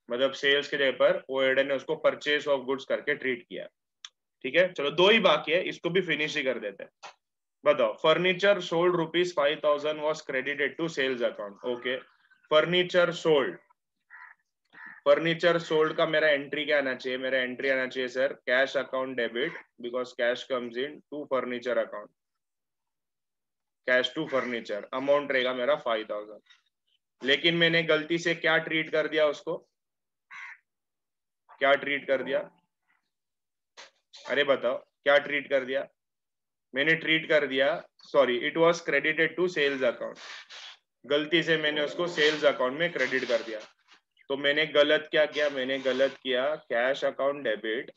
मतलब सेल्स के जगह पर ओएडे ने उसको परचेज ऑफ गुड्स करके ट्रीट किया। ठीक है, चलो दो ही बाकी है, इसको भी फिनिश ही कर देते हैं। बताओ, furniture sold ₹5,000 was credited to sales account. Okay, furniture sold, furniture sold का मेरा एंट्री क्या आना चाहिए? मेरा एंट्री आना चाहिए sir cash account debit, because cash comes in to furniture account, cash to furniture, amount रहेगा मेरा 5,000। लेकिन मैंने गलती से क्या ट्रीट कर दिया उसको? क्या ट्रीट कर दिया? अरे बताओ क्या ट्रीट कर दिया? मैंने ट्रीट कर दिया, sorry, it was credited to sales account, गलती से मैंने उसको सेल्स अकाउंट में क्रेडिट कर दिया। तो मैंने गलत क्या किया? मैंने गलत किया cash account debit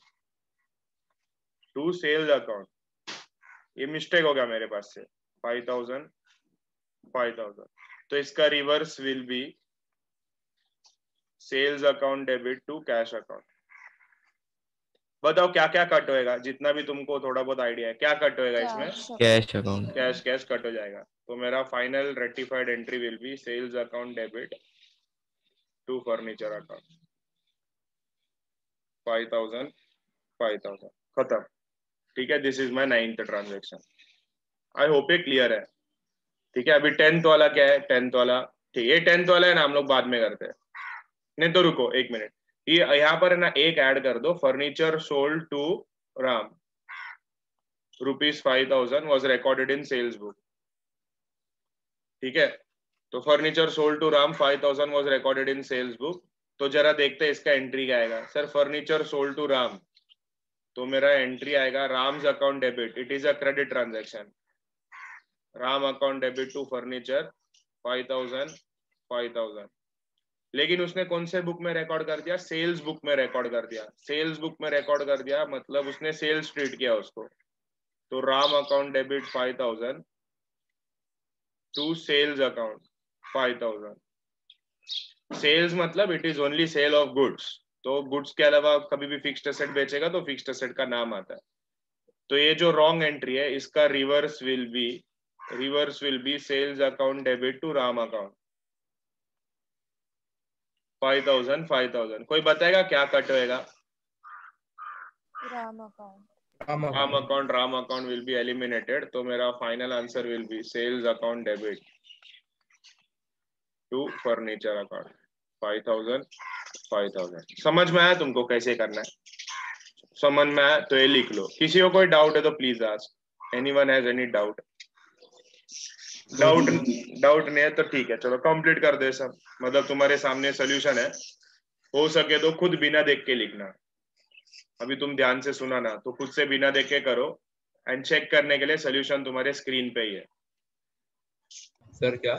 to sales account, ये मिस्टेक हो गया मेरे पास से। 5,000 5,000, तो इसका reverse will be sales account debit to cash account. बताओ क्या क्या कट होएगा? जितना भी तुमको थोड़ा बहुत आइडिया है, क्या कट होएगा इसमें? Cash account. Cash, cash cut हो जाएगा। तो मेरा final rectified entry will be sales account debit to furniture account, 5,000 5,000, खत्म। ठीक है, this is my 9th transaction. आई होप ये क्लियर है। ठीक है, अभी 10th वाला क्या है? 10th वाला, ठीक है, 10th वाला है ना, हम लोग बाद में करते हैं। नहीं तो रुको एक मिनट, ये यहाँ पर है ना एक ऐड कर दो, furniture sold to Ram ₹5,000 was recorded in sales book. ठीक है, तो furniture sold to Ram 5,000 was recorded in sales book. तो जरा देखते हैं इसका एंट्री क्या आएगा। Sir furniture sold to Ram, तो मेरा एंट्री आएगा Ram's account debit, it is a credit transaction, Ram account debit to furniture 5,000 5,000। लेकिन उसने कौन से बुक में रिकॉर्ड कर दिया? सेल्स बुक में रिकॉर्ड कर दिया। सेल्स बुक में रिकॉर्ड कर दिया मतलब उसने सेल्स ट्रीट किया उसको। तो Ram account debit 5,000 to sales account 5,000। Sales मतलब it is only sale of goods, तो गुड्स के अलावा कभी भी फिक्स्ड एसेट बेचेगा तो फिक्स्ड एसेट का नाम आता है। तो ये जो रॉन्ग एंट्री है इसका reverse will be sales account debit to Ram account 5,000 5,000। कोई बताएगा क्या कट होएगा? Ram account will be eliminated, तो मेरा final answer will be sales account debit to furniture account 5,000 5,000। समझ में आया तुमको कैसे करना है? समझ में आया तो ये लिख लो। किसी को कोई डाउट है तो please ask, anyone has any doubt? Doubt नहीं है तो ठीक है, चलो कंप्लीट कर दे सब। मतलब तुम्हारे सामने सोल्यूशन है, हो सके तो खुद बिना देख के लिखना। अभी तुम ध्यान से सुना ना, तो खुद से बिना देख के करो, एंड चेक करने के लिए सोल्यूशन तुम्हारे स्क्रीन पे ही है। सर क्या?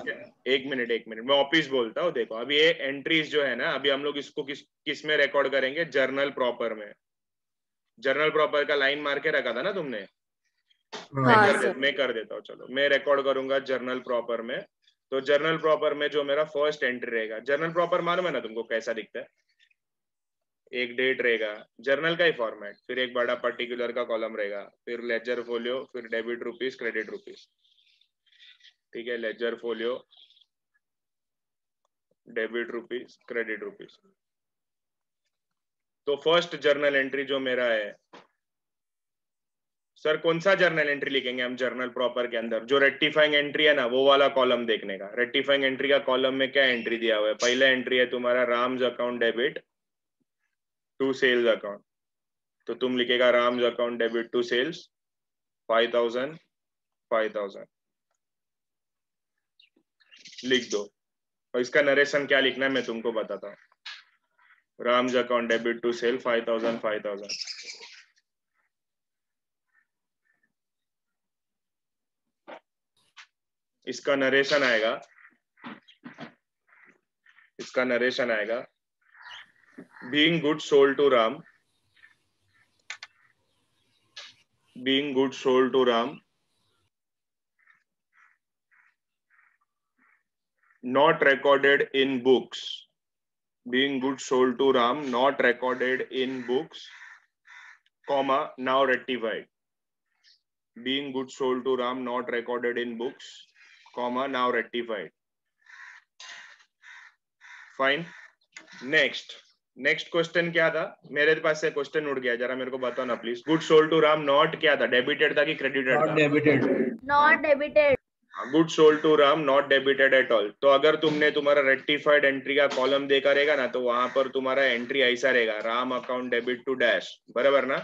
एक मिनट मैं ऑफिस बोलता हूँ। देखो अभी ये एंट्रीज जो है ना, अभी हम लोग इसको किस में रिकॉर्ड करेंगे? जर्नल प्रॉपर में। जर्नल प्रॉपर का लाइन मार के रखा था ना तुमने? मैं कर देता हूँ। चलो मैं रिकॉर्ड करूंगा जर्नल प्रॉपर में। तो जर्नल प्रॉपर में जो मेरा फर्स्ट एंट्री रहेगा, जर्नल प्रॉपर मालूम है ना तुमको कैसा दिखता है? एक डेट रहेगा, जर्नल का ही फॉर्मेट, फिर एक बड़ा पर्टिकुलर का कॉलम रहेगा, फिर लेजर फोलियो, फिर डेबिट रुपीस क्रेडिट रुपीस। ठीक है, ledger folio, debit rupees credit rupees. तो फर्स्ट जर्नल एंट्री जो मेरा है, सर कौन सा जर्नल एंट्री लिखेंगे हम जर्नल प्रॉपर के अंदर? जो रेक्टिफाइंग एंट्री है ना, वो वाला कॉलम देखने का। रेक्टिफाइंग एंट्री का कॉलम में क्या एंट्री दिया हुआ है? पहला एंट्री है तुम्हारा Ram's account debit to sales account, तो तुम लिखेगा Ram's account debit to sales 5,000 5,000 लिख दो। और इसका नरेशन क्या लिखना है मैं तुमको बताता हूँ। Ram's account debit to sale 5,000 5,000। इसका नरेशन आएगा इसका नरेशन आएगा, being good sold to Ram, being good sold to Ram, not recorded in books, being good sold to Ram, not recorded in books, comma, now rectified, being good sold to Ram, not recorded in books, comma, now rectified. Fine. Next question क्या था? मेरे पास से क्वेश्चन उड़ गया, जरा मेरे को बताओ ना please. Good sold to Ram not क्या था? डेबिटेड था कि क्रेडिटेड था? Not debited. Not debited. Good sold to Ram not debited at all. तो अगर तुमने तुम्हारा रेक्टिफाइड एंट्री का कॉलम देखा रहेगा ना, तो वहां पर तुम्हारा एंट्री ऐसा रहेगा, Ram account debit to dash, बराबर ना?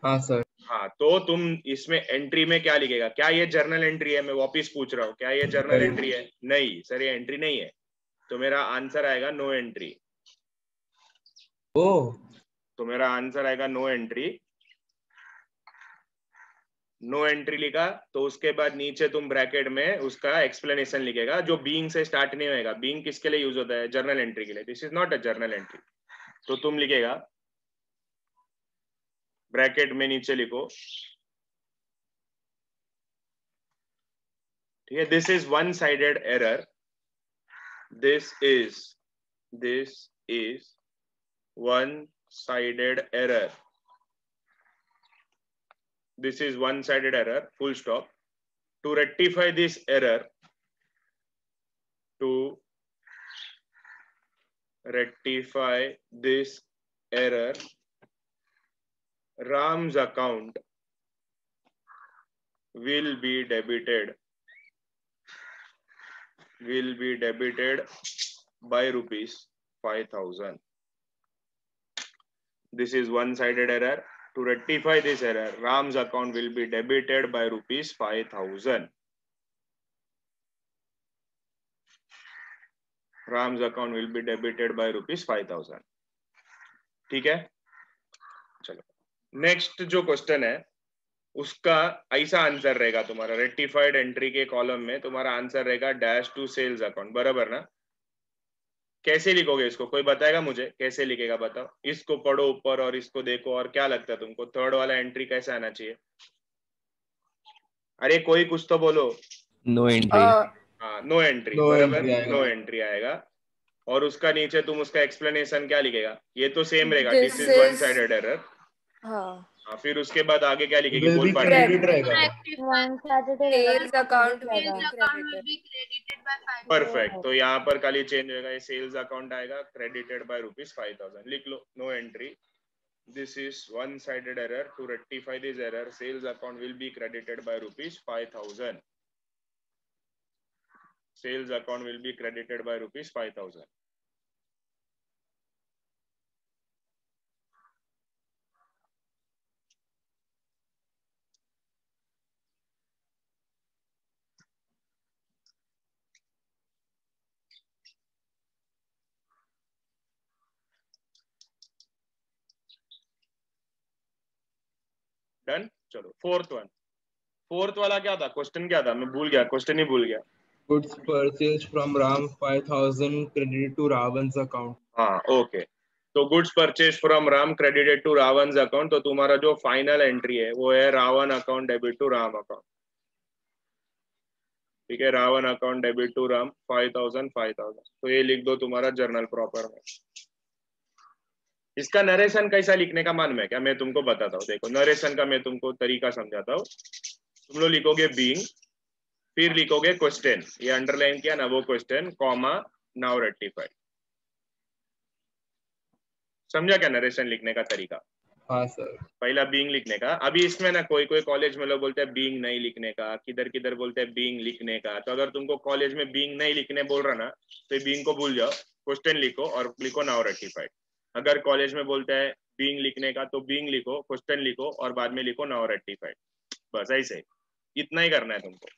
हाँ सर। हाँ, तो तुम इसमें एंट्री में क्या लिखेगा? क्या ये जर्नल एंट्री है? मैं वापिस पूछ रहा हूँ, क्या ये जर्नल एंट्री है? नहीं सर, ये एंट्री नहीं है, तो मेरा आंसर आएगा नो एंट्री। ओह, तो मेरा आंसर आएगा नो एंट्री। नो एंट्री लिखा तो उसके बाद नीचे तुम ब्रैकेट में उसका एक्सप्लेनेशन लिखेगा, जो बीइंग से स्टार्ट नहीं होएगा। बीइंग किसके लिए यूज होता है? जर्नल एंट्री के लिए। This is not a journal entry. तो तुम लिखेगा ब्रैकेट में नीचे लिखो, ठीक है, this is one sided error, this is one sided error, this is one-sided error, full stop. To rectify this error, Ram's account will be debited by rupees 5,000. This is one-sided error. To rectify this error, Ram's account will be debited by rupees 5,000. Ram's account will be debited by rupees 5,000. ठीक है, चलो नेक्स्ट जो क्वेश्चन है उसका ऐसा आंसर रहेगा तुम्हारा। रेक्टिफाइड एंट्री के कॉलम में तुम्हारा आंसर रहेगा डैश टू सेल्स अकाउंट, बराबर ना? कैसे लिखोगे इसको? कोई बताएगा मुझे कैसे लिखेगा? बताओ। इसको पढ़ो ऊपर और इसको देखो, और क्या लगता है तुमको थर्ड वाला एंट्री कैसे आना चाहिए? अरे कोई कुछ तो बोलो। No entry. हाँ, नो एंट्री, No बराबर, entry आएगा। नो एंट्री आएगा। और उसका नीचे तुम उसका एक्सप्लेनेशन क्या लिखेगा? ये तो सेम रहेगा, this is one sided error. हाँ, फिर उसके बाद आगे क्या लिखेगी? Will बोल be पार्टनर। credited रहेगा। One-sided Sales error. account will रहेगा. be credited by 5,000. परफेक्ट। तो यहाँ पर खाली चेंज होगा, ये सेल्स अकाउंट आएगा क्रेडिटेड बाय रुपीज 5,000। लिख लो no entry, this is one sided error. To rectify this error, sales account will be credited by rupees 5,000। Sales account will be credited by rupees 5,000। Done. चलो फोर्थ वाला क्या था? क्वेश्चन क्या था? मैं भूल गया, क्वेश्चन ही भूल गया। Goods purchased from Ram 5,000 credited to Ravan's account. हाँ, ओके। तो goods purchase from Ram credited to Ravan account. तो तुम्हारा जो फाइनल एंट्री है वो है Ravan account debit to Ram account, ठीक है। Ravan account debit to Ram 5,000 5,000। तो ये लिख दो तुम्हारा जर्नल प्रॉपर में। इसका नरेशन कैसा लिखने का मालूम है क्या? मैं तुमको बताता हूँ। देखो नरेशन का मैं तुमको तरीका समझाता हूँ। तुम लोग लिखोगे बीइंग, फिर लिखोगे क्वेश्चन, ये अंडरलाइन किया ना, वो क्वेश्चन, कॉमा, नाउ रेक्टिफाइड। समझा क्या नरेशन लिखने का तरीका? हाँ सर। पहला बीइंग लिखने का। अभी इसमें ना कोई कोई कॉलेज में लोग बोलते हैं बीइंग नहीं लिखने का, किधर किधर बोलते हैं बीइंग लिखने का। तो अगर तुमको कॉलेज में बीइंग नहीं लिखने बोल रहा ना, तो बीइंग को भूल जाओ, क्वेश्चन लिखो और लिखो नाउ रेक्टिफाइड। अगर कॉलेज में बोलते हैं बीइंग लिखने का, तो बीइंग लिखो, क्वेश्चन लिखो और बाद में लिखो नाउ रेक्टिफाइड। बस ऐसे इतना ही करना है तुमको।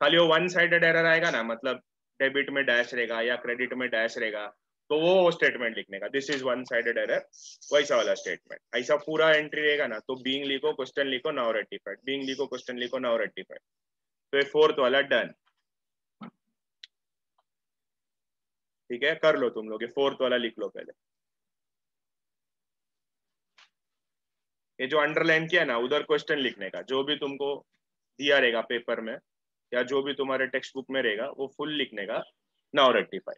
खाली वो वन साइडेड एरर आएगा ना, मतलब डेबिट में डैश रहेगा या क्रेडिट में डैश रहेगा, तो वो स्टेटमेंट लिखने का, this is one sided error, वैसा वाला स्टेटमेंट। ऐसा पूरा एंट्री रहेगा ना, तो बीइंग लिखो, क्वेश्चन लिखो, नाउ रेक्टिफाइड, बीइंग लिखो, क्वेश्चन लिखो, नाउ रेक्टिफाइड। तो ये फोर्थ वाला डन। ठीक है, कर लो तुम लोग, ये 4th वाला लिख लो पहले। ये जो अंडरलाइन किया ना, उधर क्वेश्चन लिखने का, जो भी तुमको दिया रहेगा पेपर में या जो भी तुम्हारे टेक्स्ट बुक में रहेगा वो फुल लिखने का। Now rectify.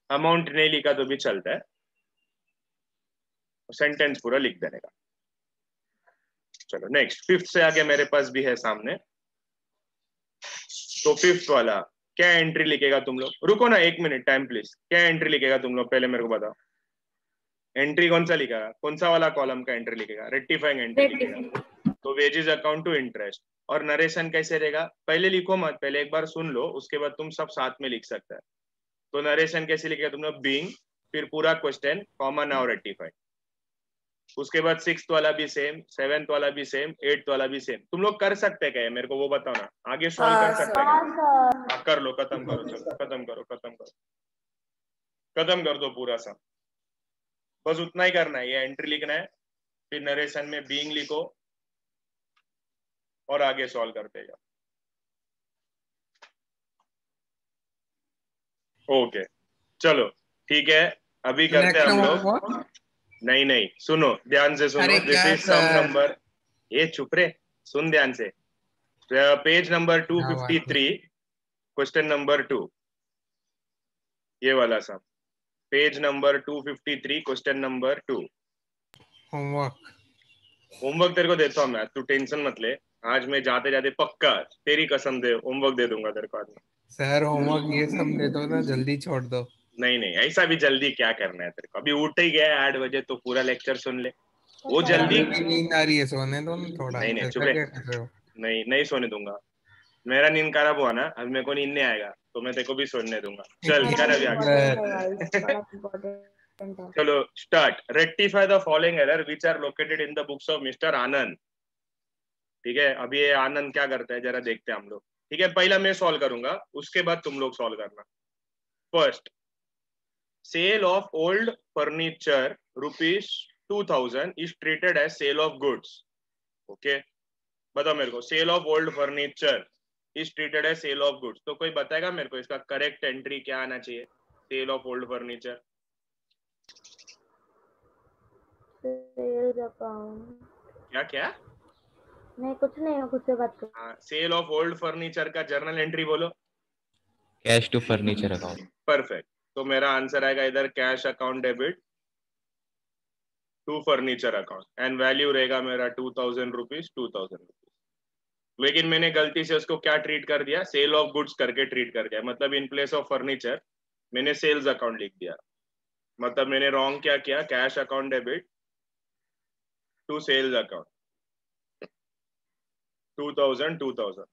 अमाउंट नहीं लिखा तो भी चलता है, सेंटेंस पूरा लिख देने का। चलो नेक्स्ट, 5th से आगे मेरे पास भी है सामने। तो 5th वाला क्या एंट्री लिखेगा तुम लोग? रुको ना 1 मिनट, टाइम प्लीज। क्या एंट्री लिखेगा तुम लोग पहले मेरे को बताओ। एंट्री कौन सा लिखेगा? कौन सा वाला कॉलम का एंट्री लिखेगा? रेक्टिफाइंग एंट्री लिखेगा। तो वेजेस अकाउंट टू इंटरेस्ट। और नरेशन कैसे रहेगा? पहले लिखो मत, पहले एक बार सुन लो, उसके बाद तुम सब साथ में लिख सकते हैं। तो नरेशन कैसे लिखेगा तुम लोग? बीइंग, फिर पूरा क्वेश्चन, कॉमा, नाउ रेक्टिफाई। उसके बाद 6th वाला भी सेम, 7th वाला भी सेम, 8th वाला भी सेम। तुम लोग कर सकते हैं क्या? मेरे को वो बताओ ना, आगे सॉल्व कर सकते हैं क्या? हाँ, कर लो, खत्म करो, चलो खत्म करो, खत्म कर दो पूरा सा। बस उतना ही करना है, ये एंट्री लिखना है, फिर नरेशन में बीइंग लिखो और आगे सॉल्व करते जाओ। ओके चलो ठीक है, अभी करते हैं हम लोग। नहीं, सुनो ध्यान से सुनो। दिस इज सम नंबर, ये चुप रे, सुन ध्यान से। पेज नंबर 253, क्वेश्चन नंबर 2, ये वाला sum. Page number 253, question number 2। Homework तेरे को देता हूँ मैं, तू टेंशन मत ले। आज मैं जाते जाते पक्का, तेरी कसम दे, होमवर्क दे दूंगा तेरे को आज। सर होमवर्क ये सब दे दो ना, जल्दी छोड़ दो। नहीं, ऐसा भी जल्दी क्या करना है तेरे को? अभी उठ ही गया है 8 बजे, तो पूरा लेक्चर सुन ले। वो जल्दी नींद आ रही है, सोने दो ना थोड़ा। नहीं चुप रहे, नहीं सोने दूंगा। मेरा नींद खराब हुआ ना, अब मेरे को नींद नहीं आएगा तो मैं तेरे को भी सोने दूंगा। चल कर अभी आगे। चलो start. Rectify the following error which are located in the books of mister Anand. ठीक है, अभी ये आनंद क्या करता है जरा देखते हैं हम लोग। ठीक है, पहला मैं सॉल्व करूंगा, उसके बाद तुम लोग सॉल्व करना। First, sale of old furniture ₹2000 is treated as sale of goods. Okay, बताओ मेरे को, sale of old furniture is treated as sale of goods. तो कोई बताएगा मेरे को इसका करेक्ट एंट्री क्या आना चाहिए? Sale of old furniture sales account. क्या? नहीं कुछ नहीं, खुद से बात कर। हाँ, सेल ऑफ ओल्ड फर्नीचर का जर्नल एंट्री बोलो। Cash to furniture account. Perfect, तो मेरा आंसर आएगा इधर cash account debit to furniture account, and value रहेगा मेरा 2000 रुपीज, 2000 रुपीज। लेकिन मैंने गलती से उसको क्या ट्रीट कर दिया? सेल ऑफ गुड्स करके ट्रीट कर दिया। मतलब इन प्लेस ऑफ फर्नीचर मैंने सेल्स अकाउंट लिख दिया। मतलब मैंने रॉन्ग क्या किया? Cash account debit to sales account, 2000।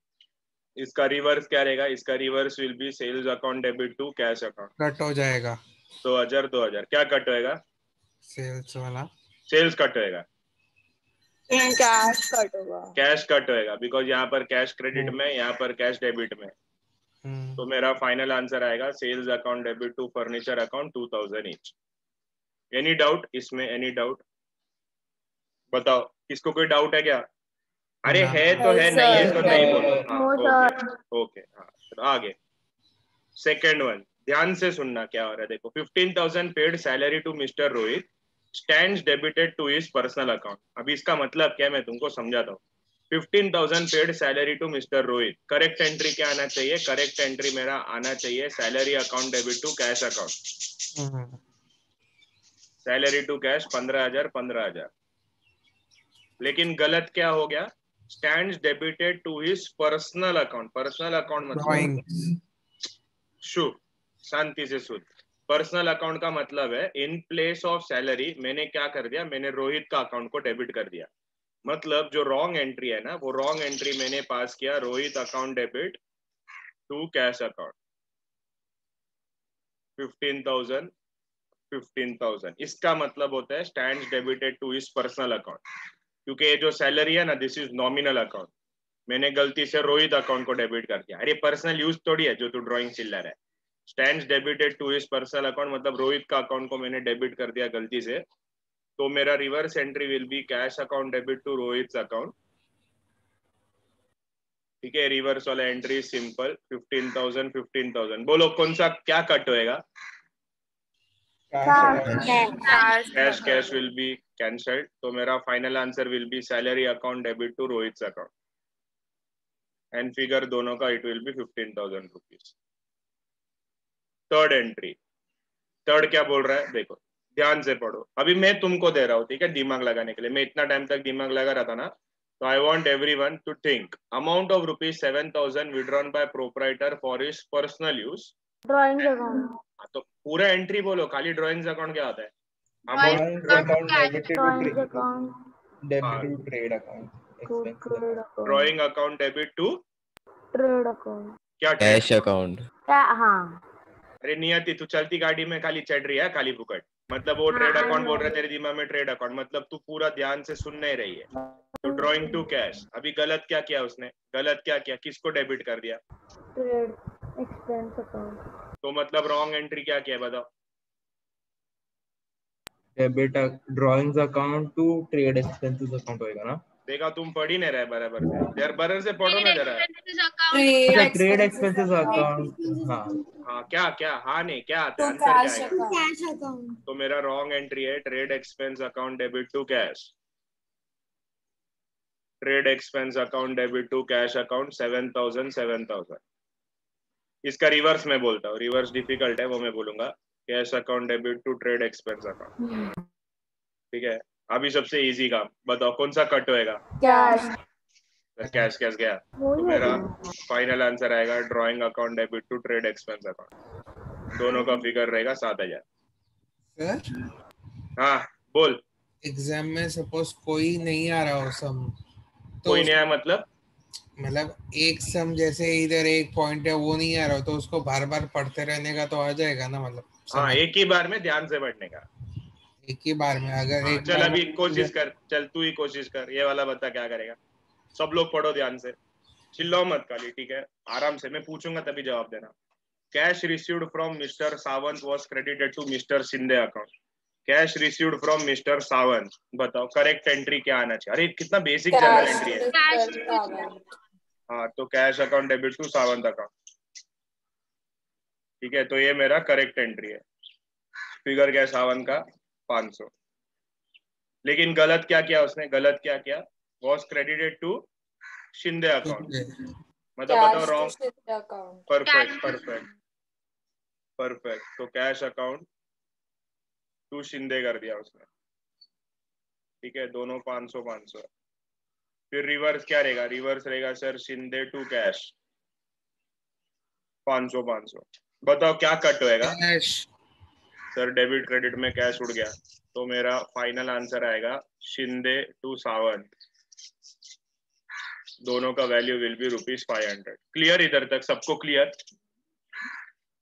इसका रिवर्स क्या रहेगा? इसका reverse will be sales account debit to cash account. Cut हो जाएगा 2000 क्या कट होएगा? सेल्स वाला। सेल्स कट होएगा, कैश कट होगा। कैश कट होएगा, बिकॉज यहाँ पर कैश क्रेडिट में, यहाँ पर कैश डेबिट में। तो मेरा फाइनल आंसर आएगा sales account debit to furniture account 2000 each. Any doubt इसमें? एनी डाउट बताओ, किसको कोई डाउट है क्या? अरे है तो है, नहीं है तो नहीं बोलो। ओके हाँ, तो आगे सेकेंड वन, ध्यान से सुनना क्या हो रहा है। देखो, 15,000 paid salary to mister Rohit stands debited to his personal account. अभी इसका मतलब क्या, मैं तुमको समझाता हूँ। 15,000 paid salary to mister Rohit, correct entry क्या आना चाहिए? करेक्ट एंट्री मेरा आना चाहिए salary account debit to cash account. Salary to cash 15,000। लेकिन गलत क्या हो गया? Stands debited to his personal account. Personal account मतलब शुभ, शांति से सुन। पर्सनल अकाउंट का मतलब है इन प्लेस ऑफ सैलरी मैंने क्या कर दिया? मैंने रोहित का अकाउंट को डेबिट कर दिया। मतलब जो रॉन्ग एंट्री है ना, वो रॉन्ग एंट्री मैंने पास किया Rohit account debit to cash account 15,000। इसका मतलब होता है stands debited to his personal account, क्योंकि ये जो सैलरी है ना, दिस इज नॉमिनल अकाउंट। मैंने गलती से रोहित अकाउंट को डेबिट कर दिया। अरे पर्सनल यूज थोड़ी है जो तू ड्राइंग चिल्ला रहा है। Stands debited to his personal account मतलब रोहित का अकाउंट को मैंने डेबिट कर दिया गलती से। तो मेरा reverse entry will be cash account debit to Rohit account ठीक है, रिवर्स वाला एंट्री सिंपल 15,000 बोलो कौन सा क्या कट होएगा? कैश विल बी कैंसल्ड, तो मेरा final answer will be salary account debit to Rohit account and figure दोनों का it will be 15,000 rupees. Third entry, third क्या बोल रहा है देखो, ध्यान से पढ़ो, अभी मैं तुमको दे रहा हूँ, ठीक है, दिमाग लगाने के लिए। मैं इतना टाइम तक दिमाग लगा रहा था ना, तो I want everyone to think amount of rupees 7,000 withdrawn by proprietor for his personal use. Drawing account, तो पूरा एंट्री बोलो, खाली ड्राइंग्स अकाउंट क्या आता है? Drawings account debited drawing to account, debit to trade account. Trade Expenses account. Account, drawing account debit to trade account, क्या? Cash account. क्या? हाँ अरे नियति, तू चलती गाड़ी में खाली चढ़ रही है, खाली फुकट, मतलब वो ट्रेड अकाउंट बोल रहे तेरे दिमाग में ट्रेड अकाउंट, मतलब तू पूरा ध्यान से सुन नहीं रही है। तो ड्रॉइंग टू कैश, अभी गलत क्या किया उसने? गलत क्या किया? किसको डेबिट कर दिया? ट्रेड एक्सपेंस अकाउंट, तो मतलब रॉन्ग एंट्री क्या किया बताओ? Debit drawings account to trade expenses account होएगा ना? देखा, तुम पढ़ ही नहीं रहे बराबर से, यार बराबर से पढ़ो ना जरा। अच्छा, trade expenses account. हाँ. हाँ क्या क्या? हाँ नहीं, क्या आता है आंसर? क्या है? तो मेरा रॉन्ग एंट्री है trade expense account debit to cash. Trade expense account debit to cash account 7,000। इसका रिवर्स मैं बोलता हूँ, रिवर्स डिफिकल्ट है, वो मैं बोलूंगा cash account debit to trade expense account. ठीक है, अभी सबसे इजी काम बताओ, कौन सा कट होएगा? कैश, कैश कैश गया, तो मेरा फाइनल आंसर आएगा drawing account debit to trade expense account, दोनों का फिगर रहेगा 7,000। सर हाँ बोल। एग्जाम में सपोज कोई नहीं आ रहा हो सम, तो कोई नहीं आया मतलब मतलब एक सम जैसे इधर एक पॉइंट है वो नहीं आ रहा हो, तो उसको बार बार पढ़ते रहने का तो आ जाएगा ना, मतलब हाँ, समझ? एक ही बार में ध्यान से पढ़ने का। एक ही बार में अगर हाँ, एक चल बार अभी कोशिश कर, चल तू ही कोशिश कर, ये वाला बता क्या करेगा। सब लोग पढ़ो ध्यान से, चिल्लाओ मत खाली, ठीक है, आराम से, मैं पूछूंगा तभी जवाब देना। Cash received from mister Sawant was credited to mister Shinde account. Cash received from mister Sawant, बताओ करेक्ट एंट्री क्या आना चाहिए? अरे कितना बेसिक जनरल एंट्री है। हाँ, तो cash account debit to Sawant account, ठीक है, तो ये मेरा करेक्ट एंट्री है। फिगर क्या है सावंत का? 500। लेकिन गलत क्या किया उसने? गलत क्या किया? Was credited to Shinde account, मतलब बताओ रॉन्ग। परफेक्ट परफेक्ट परफेक्ट, तो कैश अकाउंट टू शिंदे कर दिया उसने, ठीक है, दोनों 500। फिर रिवर्स क्या रहेगा? रिवर्स रहेगा सर शिंदे टू कैश 500। बताओ क्या कट होएगा? कैश। सर डेबिट क्रेडिट में कैश उड़ गया, तो मेरा फाइनल आंसर आएगा शिंदे टू सावंत, दोनों का वैल्यू विल बी ₹500। क्लियर इधर तक सबको? क्लियर?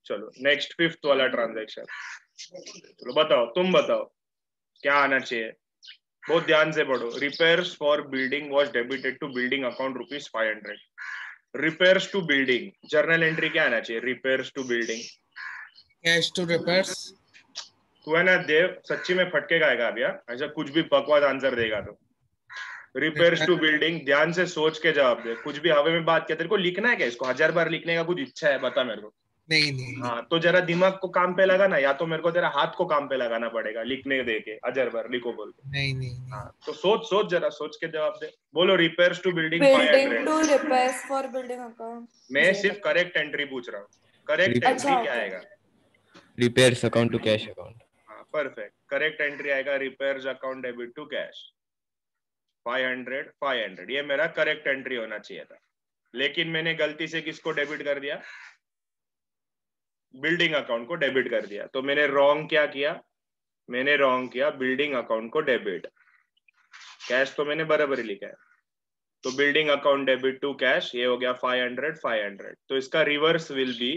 चलो नेक्स्ट फिफ्थ वाला ट्रांजैक्शन, चलो बताओ, तुम बताओ क्या आना चाहिए, बहुत ध्यान से पढ़ो। Repairs for building was debited to building account ₹500। Repairs to building, journal entry क्या आना चाहिए? Repairs to building, cash to repairs. तू है ना देव, सच्ची में फटके गाएगा अभी, ऐसा कुछ भी बकवास आंसर देगा तो। रिपेयर्स टू बिल्डिंग, ध्यान से सोच के जवाब दे, कुछ भी हवा में बात किया। तेरे को लिखना है क्या इसको? 1000 बार लिखने का कुछ इच्छा है? बता मेरे को। नहीं। हाँ, तो जरा दिमाग को काम पे लगा ना, या तो मेरे को तेरा हाथ को काम पे लगाना पड़ेगा लिखने दे के 1000 बार लिखो बोल के। नहीं। हाँ, तो सोच जरा, सोच के जवाब दे। बोलो repairs to building building 500। To repairs for building account. मैं सिर्फ करेक्ट एंट्री पूछ रहा हूँ, करेक्ट एंट्री क्या आएगा? Repairs account to cash account. हाँ परफेक्ट, करेक्ट एंट्री आएगा repairs account debit to cash 500। ये मेरा करेक्ट एंट्री होना चाहिए था, लेकिन मैंने गलती से किसको डेबिट कर दिया? बिल्डिंग अकाउंट को डेबिट कर दिया। तो मैंने रॉन्ग क्या किया? मैंने रॉन्ग किया बिल्डिंग अकाउंट को डेबिट, कैश तो मैंने बराबर ही लिखा है। तो building account debit to cash, ये हो गया 500। तो इसका reverse will be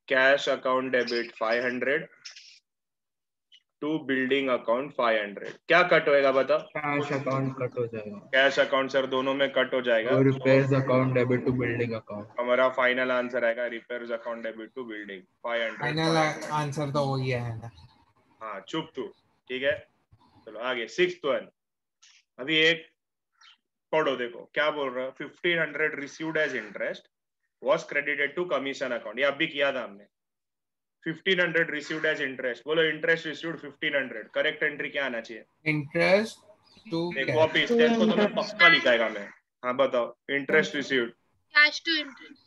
cash account debit 500 to building account 500। क्या कट होएगा बताओ? कैश अकाउंट कट हो जाएगा। कैश अकाउंट सर दोनों में कट हो जाएगा। और repairs account debit to building account. हमारा फाइनल आंसर आएगा repairs account debit to building 500। Final answer तो वही है ना। हाँ चुप तू, ठीक है, चलो आगे 6th वन। अभी एक पढ़ो, देखो क्या बोल रहा है, 1500 received as interest was credited to commission account, ये अभी किया था हमने। 1500 रिसीव्ड एज इंटरेस्ट, बोलो इंटरेस्ट रिसीव्ड 1500, करेक्ट एंट्री क्या आना चाहिए? इंटरेस्ट टू देखो वापिस इसको तो मैं पक्का लिखाएगा मैं। हाँ बताओ, interest received cash to interest.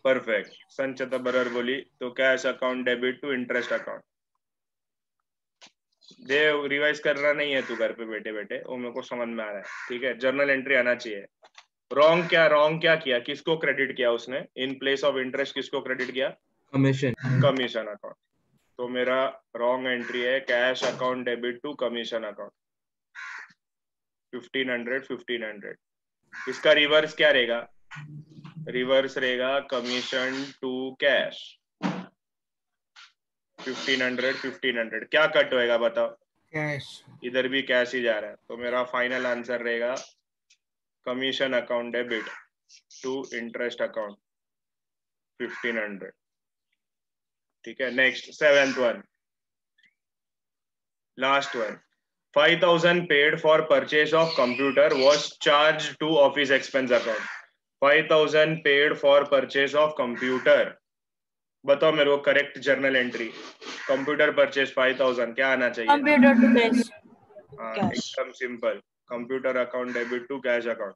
Perfect, Sanchita बराबर बोली। तो cash account debit to interest account. Dev revise कर रहा नहीं है तू घर पे बैठे बैठे, वो मेरे को समझ में आ रहा है, ठीक है। जर्नल एंट्री आना चाहिए। रॉन्ग क्या किया, किसको क्रेडिट किया उसने? इन प्लेस ऑफ इंटरेस्ट किसको क्रेडिट किया? Commission account. तो मेरा रॉन्ग एंट्री है cash account debit to commission account 1500। इसका रिवर्स क्या रहेगा? रिवर्स रहेगा कमीशन टू कैश 1500। क्या कट होएगा बताओ? कैश। इधर भी कैश ही जा रहा है, तो मेरा फाइनल आंसर रहेगा commission account debit to interest account 1500। ठीक है, next 7th one, last one. 5000 paid for purchase of computer was charge to office expense account. 5000 paid for purchase of computer, बताओ मेरे को correct journal entry. Computer purchase 5000, क्या आना चाहिए? Computer to cash. हाँ एकदम simple, computer account debit to cash account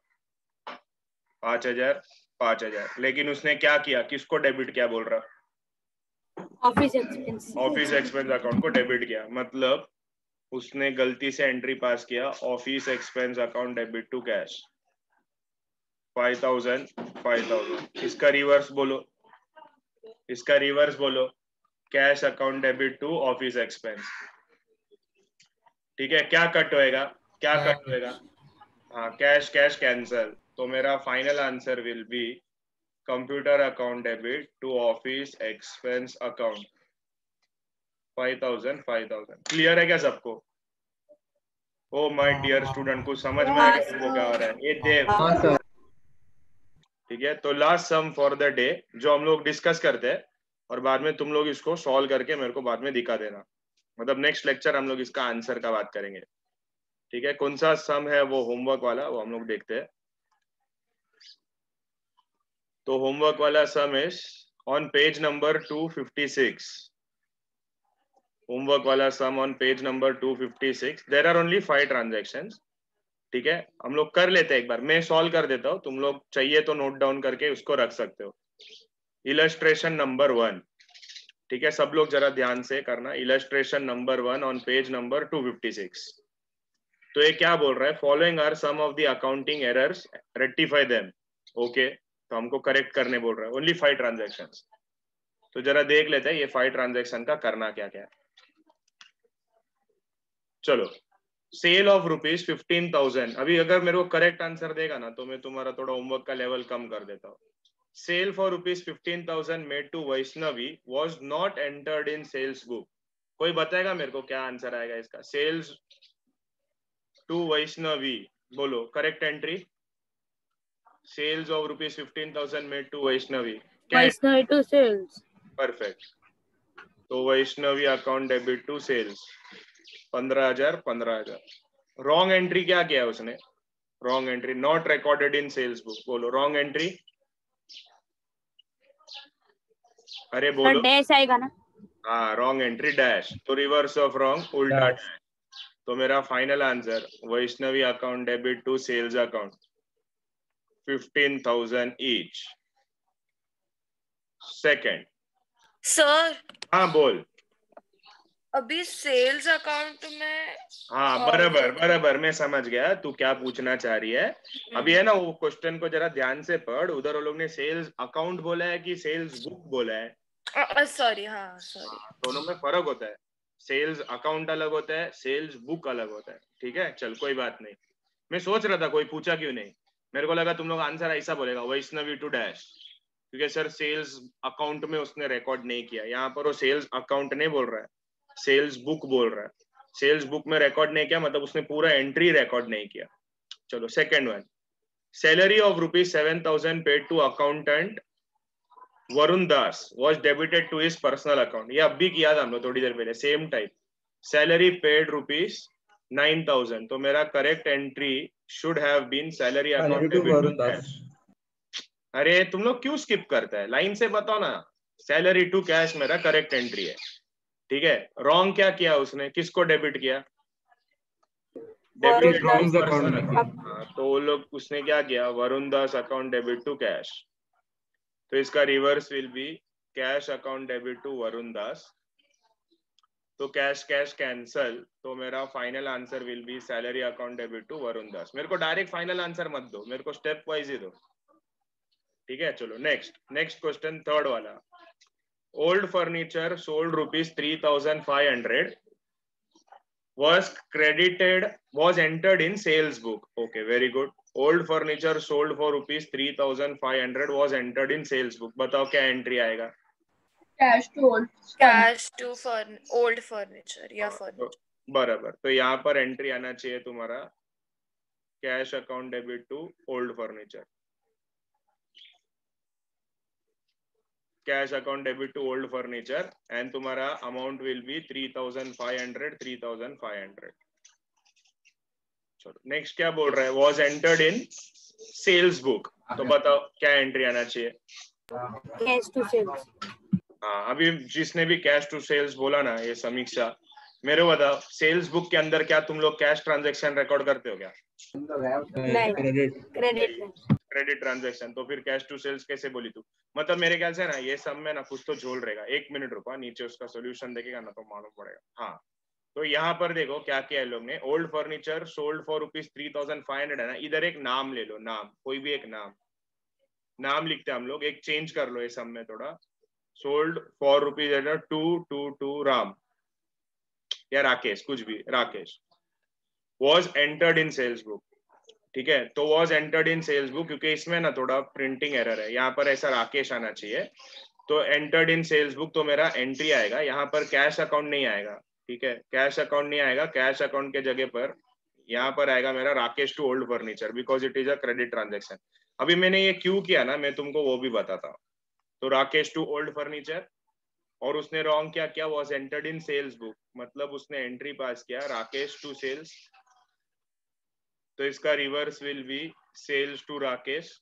5000। लेकिन उसने क्या किया, किसको डेबिट किया बोल रहा? Office expense. Office expense account को डेबिट किया, मतलब उसने गलती से एंट्री पास किया office expense account debit to cash 5000। इसका रिवर्स बोलो, इसका रिवर्स बोलो, cash account debit to office expense. ठीक है, क्या कट होएगा? क्या कट होएगा? हाँ कैश कैंसल। तो मेरा final answer will be computer account debit to office expense account 5000। Clear है क्या सबको? ओ माय डियर स्टूडेंट, कुछ समझ में आएगा तुमको क्या हो रहा है? ये देव, ठीक है। तो last sum for the day जो हम लोग डिस्कस करते हैं, और बाद में तुम लोग इसको सॉल्व करके मेरे को बाद में दिखा देना, मतलब नेक्स्ट लेक्चर हम लोग इसका आंसर का बात करेंगे। ठीक है, कौन सा सम है वो होमवर्क वाला, वो हम लोग देखते हैं। तो होमवर्क वाला sum is on page number 256। Homework वाला sum on page number 256। There are only 5 transactions. ठीक है, हम लोग कर लेते हैं एक बार, मैं सॉल्व कर देता हूँ, तुम लोग चाहिए तो नोट डाउन करके उसको रख सकते हो। इलस्ट्रेशन नंबर 1, ठीक है, सब लोग जरा ध्यान से करना। Illustration number 1 on page number 256। तो ये क्या बोल रहा है? Following are some of the accounting errors, rectify them. Okay, तो हमको करेक्ट करने बोल रहा है। Only 5 transactions. तो जरा देख लेते हैं ये 5 ट्रांजैक्शन का करना क्या क्या है। चलो, सेल ऑफ रुपीज 15,000। अभी अगर मेरे को करेक्ट आंसर देगा ना तो मैं तुम्हारा थोड़ा होमवर्क का लेवल कम कर देता हूँ। Sale for rupees 15,000 made to Vaishnavi was not entered in sales book. कोई बताएगा मेरे को क्या आंसर आएगा इसका? सेल्स टू वैष्णवी, बोलो correct entry. Sales of rupees 15,000 made to Vaishnavi, Vaishnavi to sales. Perfect. तो Vaishnavi account debit to sales 15,000। Wrong entry क्या किया उसने? Wrong entry, not recorded in sales book. बोलो रॉन्ग एंट्री। अरे बोलो, डैश आएगा ना? हाँ रॉन्ग एंट्री डैश। तो रिवर्स ऑफ रॉन्ग, उल्टा डैश। तो मेरा final answer Vaishnavi account debit to sales account 15,000 each. Second. Sir हाँ बोल। अभी सेल्स अकाउंट में हाँ बराबर मैं समझ गया तू क्या पूछना चाह रही है। अभी है ना, वो क्वेश्चन को जरा ध्यान से पढ़। उधर वो लोग ने सेल्स अकाउंट बोला है कि सेल्स बुक बोला है? सॉरी, हाँ सॉरी, दोनों में फर्क होता है। सेल्स अकाउंट अलग होता है, सेल्स बुक अलग होता है। ठीक है, चल कोई बात नहीं। मैं सोच रहा था कोई पूछा क्यों नहीं, मेरे को लगा तुम लोग आंसर ऐसा बोलेगा वैष्णवी टू डैश, क्योंकि सर सेल्स अकाउंट में उसने रिकॉर्ड नहीं किया। यहाँ पर वो सेल्स अकाउंट नहीं बोल रहा है, सेल्स बुक बोल रहा है। सेल्स बुक में रिकॉर्ड नहीं किया मतलब उसने पूरा एंट्री रिकॉर्ड नहीं किया। चलो second one. Salary of rupees 7,000 paid to accountant Varun Das was debited to his personal account. ये अब भी किया था हम लोग थोड़ी देर पहले, same type. Salary paid rupees 9,000, तो मेरा correct entry should have been salary Salary account to debit Varun to Das. Cash. अरे तुम लोग क्यों स्किप करते हैं, लाइन से बताओ ना। सैलरी टू कैश मेरा करेक्ट एंट्री है, ठीक है। रॉन्ग क्या किया उसने, किसको डेबिट किया, debited Ram's to account person. में किया. हाँ, तो वो लोग उसने क्या किया, Varun Das account debit to cash. तो इसका reverse will be cash account debit to Varun Das. तो कैश कैश कैंसल, तो मेरा final answer will be salary account debit to Varun Das. मेरे को डायरेक्ट फाइनल आंसर मत दो, मेरे को स्टेप वाइज ही दो, ठीक है। चलो नेक्स्ट क्वेश्चन, थर्ड वाला। Old furniture sold ₹3,500 was entered in sales book. Okay, very good. Old furniture sold for ₹3,500 was entered in sales book. बताओ क्या एंट्री आएगा। Cash to old. Cash to old furniture या फर्नीचर। बराबर, तो यहाँ पर एंट्री आना चाहिए तुम्हारा cash account debit to old furniture. Cash account debit to old furniture and तुम्हारा अमाउंट विल बी 3,500। चलो नेक्स्ट क्या बोल रहा है, was entered in sales book. तो बताओ क्या एंट्री आना चाहिए। Cash to sales. हाँ, अभी जिसने भी कैश टू सेल्स बोला ना, ये समीक्षा, मेरे को बताओ सेल्स बुक के अंदर क्या तुम लोग कैश ट्रांजैक्शन रिकॉर्ड करते हो क्या। नहीं, क्रेडिट ट्रांजैक्शन, तो फिर कैश टू सेल्स कैसे बोली तू। मतलब मेरे ख्याल से ना ये सब में ना कुछ तो झोल रहेगा। 1 मिनट रुको, नीचे उसका सोल्यूशन देखेगा ना तो मालूम पड़ेगा। हाँ, तो यहाँ पर देखो क्या किया है लोग ने। ओल्ड फर्नीचर सोल्ड फॉर ₹3,500 है ना, इधर एक नाम ले लो, नाम कोई भी एक नाम लिखते हैं हम लोग। एक चेंज कर लो ये सब में थोड़ा, सोल्ड फॉर ₹222 राम या राकेश, कुछ भी, Rakesh was entered in sales book, ठीक है। तो was entered in sales book, क्योंकि इसमें ना थोड़ा प्रिंटिंग एरर है, यहाँ पर ऐसा राकेश आना चाहिए। तो एंटर्ड इन सेल्स बुक, तो मेरा एंट्री आएगा यहाँ पर, कैश अकाउंट नहीं आएगा, ठीक है। कैश अकाउंट नहीं आएगा, कैश अकाउंट के जगह पर यहाँ पर आएगा मेरा Rakesh to old furniture, because it is a credit transaction. अभी मैंने ये क्यों किया ना, मैं तुमको वो भी बताता हूँ। तो राकेश टू ओल्ड फर्नीचर, और उसने रॉन्ग क्या किया, was entered in sales book, मतलब उसने एंट्री पास किया राकेश टू सेल्स। तो इसका reverse will be sales to Rakesh,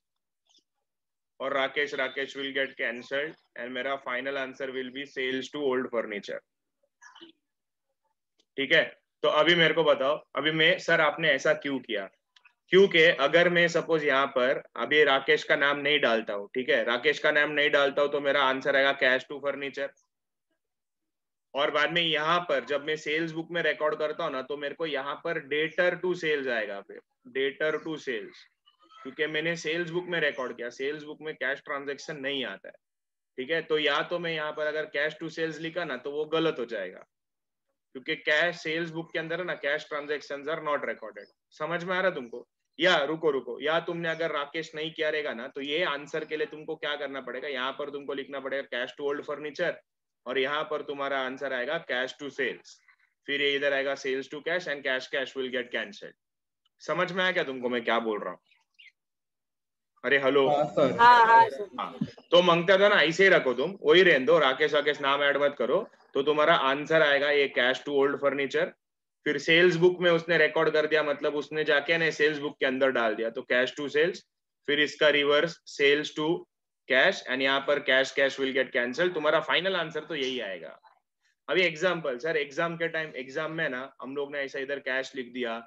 और Rakesh will get cancelled and मेरा final answer will be sales to old furniture, ठीक है। तो अभी मेरे को बताओ, अभी मैं सर आपने ऐसा क्यों किया, क्योंकि अगर मैं सपोज यहाँ पर अभी राकेश का नाम नहीं डालता हूँ, ठीक है, राकेश का नाम नहीं डालता हूँ, तो मेरा आंसर आएगा कैश टू फर्नीचर। और बाद में यहाँ पर जब मैं सेल्स बुक में रिकॉर्ड करता हूँ ना, तो मेरे को यहाँ पर डेटर टू सेल्स आएगा, फिर डेटर टू सेल्स, क्योंकि मैंने सेल्स बुक में रिकॉर्ड किया। सेल्स बुक में कैश ट्रांजैक्शन नहीं आता है, ठीक है। तो या तो मैं यहाँ पर अगर कैश टू सेल्स लिखा ना तो वो गलत हो जाएगा, क्योंकि कैश सेल्स बुक के अंदर है ना, cash transactions are not recorded. समझ में आ रहा तुमको। या रुको, या तुमने अगर राकेश नहीं किया रहेगा ना, तो ये आंसर के लिए तुमको क्या करना पड़ेगा, यहाँ पर तुमको लिखना पड़ेगा कैश टू ओल्ड फर्नीचर, और यहाँ पर तुम्हारा आंसर आएगा कैश टू सेल्स। फिर ये इधर आएगा sales to cash and cash will get cancelled. समझ में आया क्या तुमको मैं क्या बोल रहा हूँ। अरे हेलो। हाँ, तो मांगता था ना, ऐसे ही रखो तुम, वही रहने दो, राकेश नाम ऐड मत करो। तो तुम्हारा आंसर आएगा ये कैश टू ओल्ड फर्नीचर। फिर सेल्स बुक में उसने रिकॉर्ड कर दिया, मतलब उसने जाके ना सेल्स बुक के अंदर डाल दिया, तो कैश टू सेल्स। फिर इसका reverse sales to cash and यहाँ पर कैश विल गेट कैंसल। तुम्हारा फाइनल आंसर तो यही आएगा। अभी एग्जाम्पल, सर एग्जाम के टाइम, एग्जाम में ना हम लोग ने ऐसा इधर कैश लिख दिया,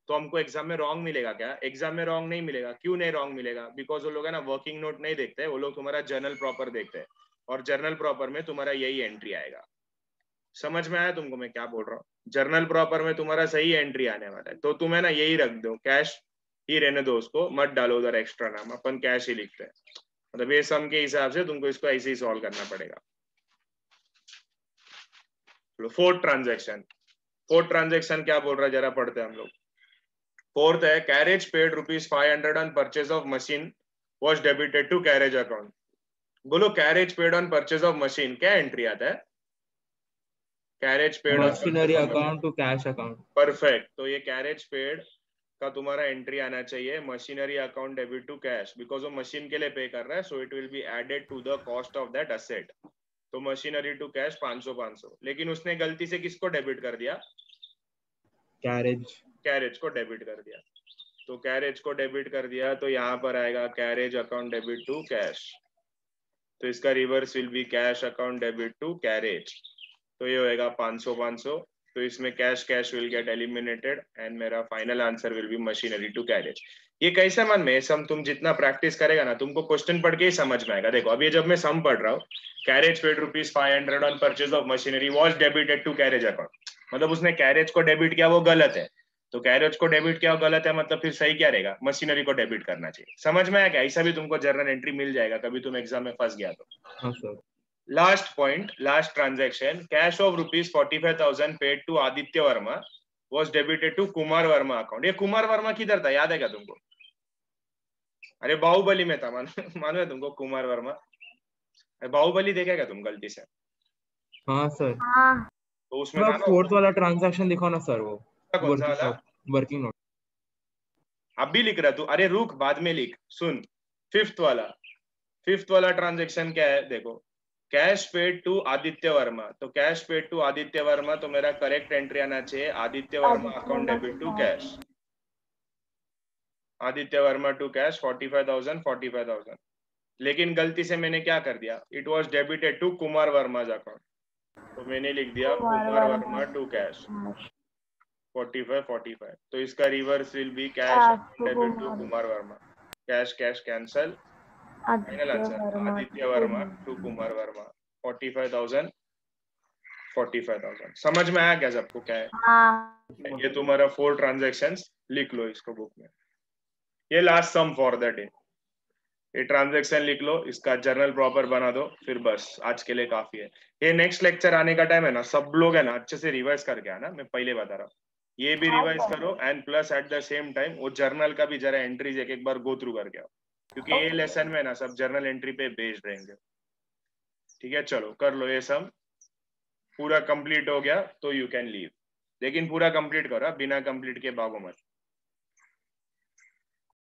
तो हमको एग्जाम में रॉन्ग मिलेगा क्या। एग्जाम में रॉन्ग नहीं मिलेगा। क्यों नहीं रॉन्ग मिलेगा, बिकॉज वो लोग है ना वर्किंग नोट नहीं देखते, वो लोग तुम्हारा जर्नल प्रॉपर देखते हैं, और जर्नल प्रॉपर में तुम्हारा यही एंट्री आएगा। समझ में आया तुमको मैं क्या बोल रहा हूँ। जर्नल प्रॉपर में तुम्हारा सही एंट्री आने वाला है, तो तुम्हें ना यही रख दो, कैश ही रहने दो, उसको मत डालो उधर एक्स्ट्रा नाम, अपन कैश ही लिखते हैं। मतलब ये सम के हिसाब से तुमको इसको ऐसे ही सॉल्व करना पड़ेगा। फोर्थ ट्रांजेक्शन क्या बोल रहा है जरा पढ़ते हैं हम लोग। फोर्थ है carriage paid ₹500 on purchase of machine was debited to carriage account. बोलो carriage paid on purchase of machine क्या एंट्री आता है। Carriage paid machinery account to cash account. Perfect. तो ये कैरेज पेड का तुम्हारा एंट्री आना चाहिए machinery account debit to cash, because वो मशीन के लिए पे कर रहा है, so it will be added to the cost of that asset. तो मशीनरी टू कैश 500, लेकिन उसने गलती से किसको डेबिट कर दिया, कैरेज को डेबिट कर दिया, तो कैरेज को डेबिट कर दिया तो यहाँ पर आएगा carriage account debit to cash, तो इसका reverse will be cash account debit to carriage, तो ये होएगा 500 500, तो इसमें cash cash will get eliminated and मेरा final answer will be machinery to carriage. ये कैसे मन में सम तुम जितना प्रैक्टिस करेगा ना तुमको क्वेश्चन पढ़ के ही समझ में आएगा। देखो अभी जब मैं सम पढ़ रहा हूँ, carriage paid ₹500 on purchase of machinery was debited to carriage account, मतलब उसने कैरेज को डेबिट किया वो गलत है, तो कैरेज को डेबिट किया वो गलत है, मतलब फिर सही क्या रहेगा, मशीनरी को डेबिट करना चाहिए। समझ में आया क्या? ऐसा भी तुमको जर्नल एंट्री मिल जाएगा कभी तुम एग्जाम में फंस गया तो। हाँ sir. Last point, last transaction, cash of ₹45,000 paid to Aditya Varma was debited to Kumar Varma account. ये कुमार वर्मा किधर था, याद है क्या तुमको? अरे बाहुबली में था, मालूम है तुमको कुमार वर्मा? बाहुबली देखा क्या तुम गलती से? हाँ सर। हाँ तो उसमें था ना फोर्थ वाला ट्रांजैक्शन दिखाओ ना सर, वो कौन सा वाला? Working note. अब भी लिख रहा तू? अरे रुक, बाद में लिख, सुन। फिफ्थ वाला ट्रांजैक्शन क्या है देखो, cash paid to Aditya Varma, तो cash paid to Aditya Varma, तो मेरा करेक्ट एंट्री आना चाहिए Aditya Varma account debit to cash, Aditya Varma to cash 45,000, लेकिन गलती से मैंने क्या कर दिया, it was debited to Kumar Varma account, तो मैंने लिख दिया कुमार वर्मा टू कैश 45, तो इसका reverse will be cash debit to Kumar Varma, cash cash cancel, final answer Aditya Varma to Kumar Varma 45,000। समझ में आया क्या सबको क्या है? हाँ ये तुम्हारा 4 ट्रांजैक्शंस, लिख लो इसको बुक में। ये last sum for the day, ये ट्रांजैक्शन लिख लो, इसका जर्नल प्रॉपर बना दो, फिर बस आज के लिए काफी है। ये नेक्स्ट लेक्चर आने का टाइम है ना, सब लोग है ना अच्छे से रिवाइज करके आना, मैं पहले बता रहा हूँ, ये भी रिवाइज करो and plus at the same time वो जर्नल का भी जरा एंट्रीज एक बार गो थ्रू करके आओ, क्योंकि ये लेसन में ना सब जर्नल एंट्री पे बेस्ड रहेंगे। ठीक है, चलो कर लो, ये सम पूरा कंप्लीट हो गया तो यू कैन लीव, लेकिन पूरा कंप्लीट करो, बिना कंप्लीट के भागो मत।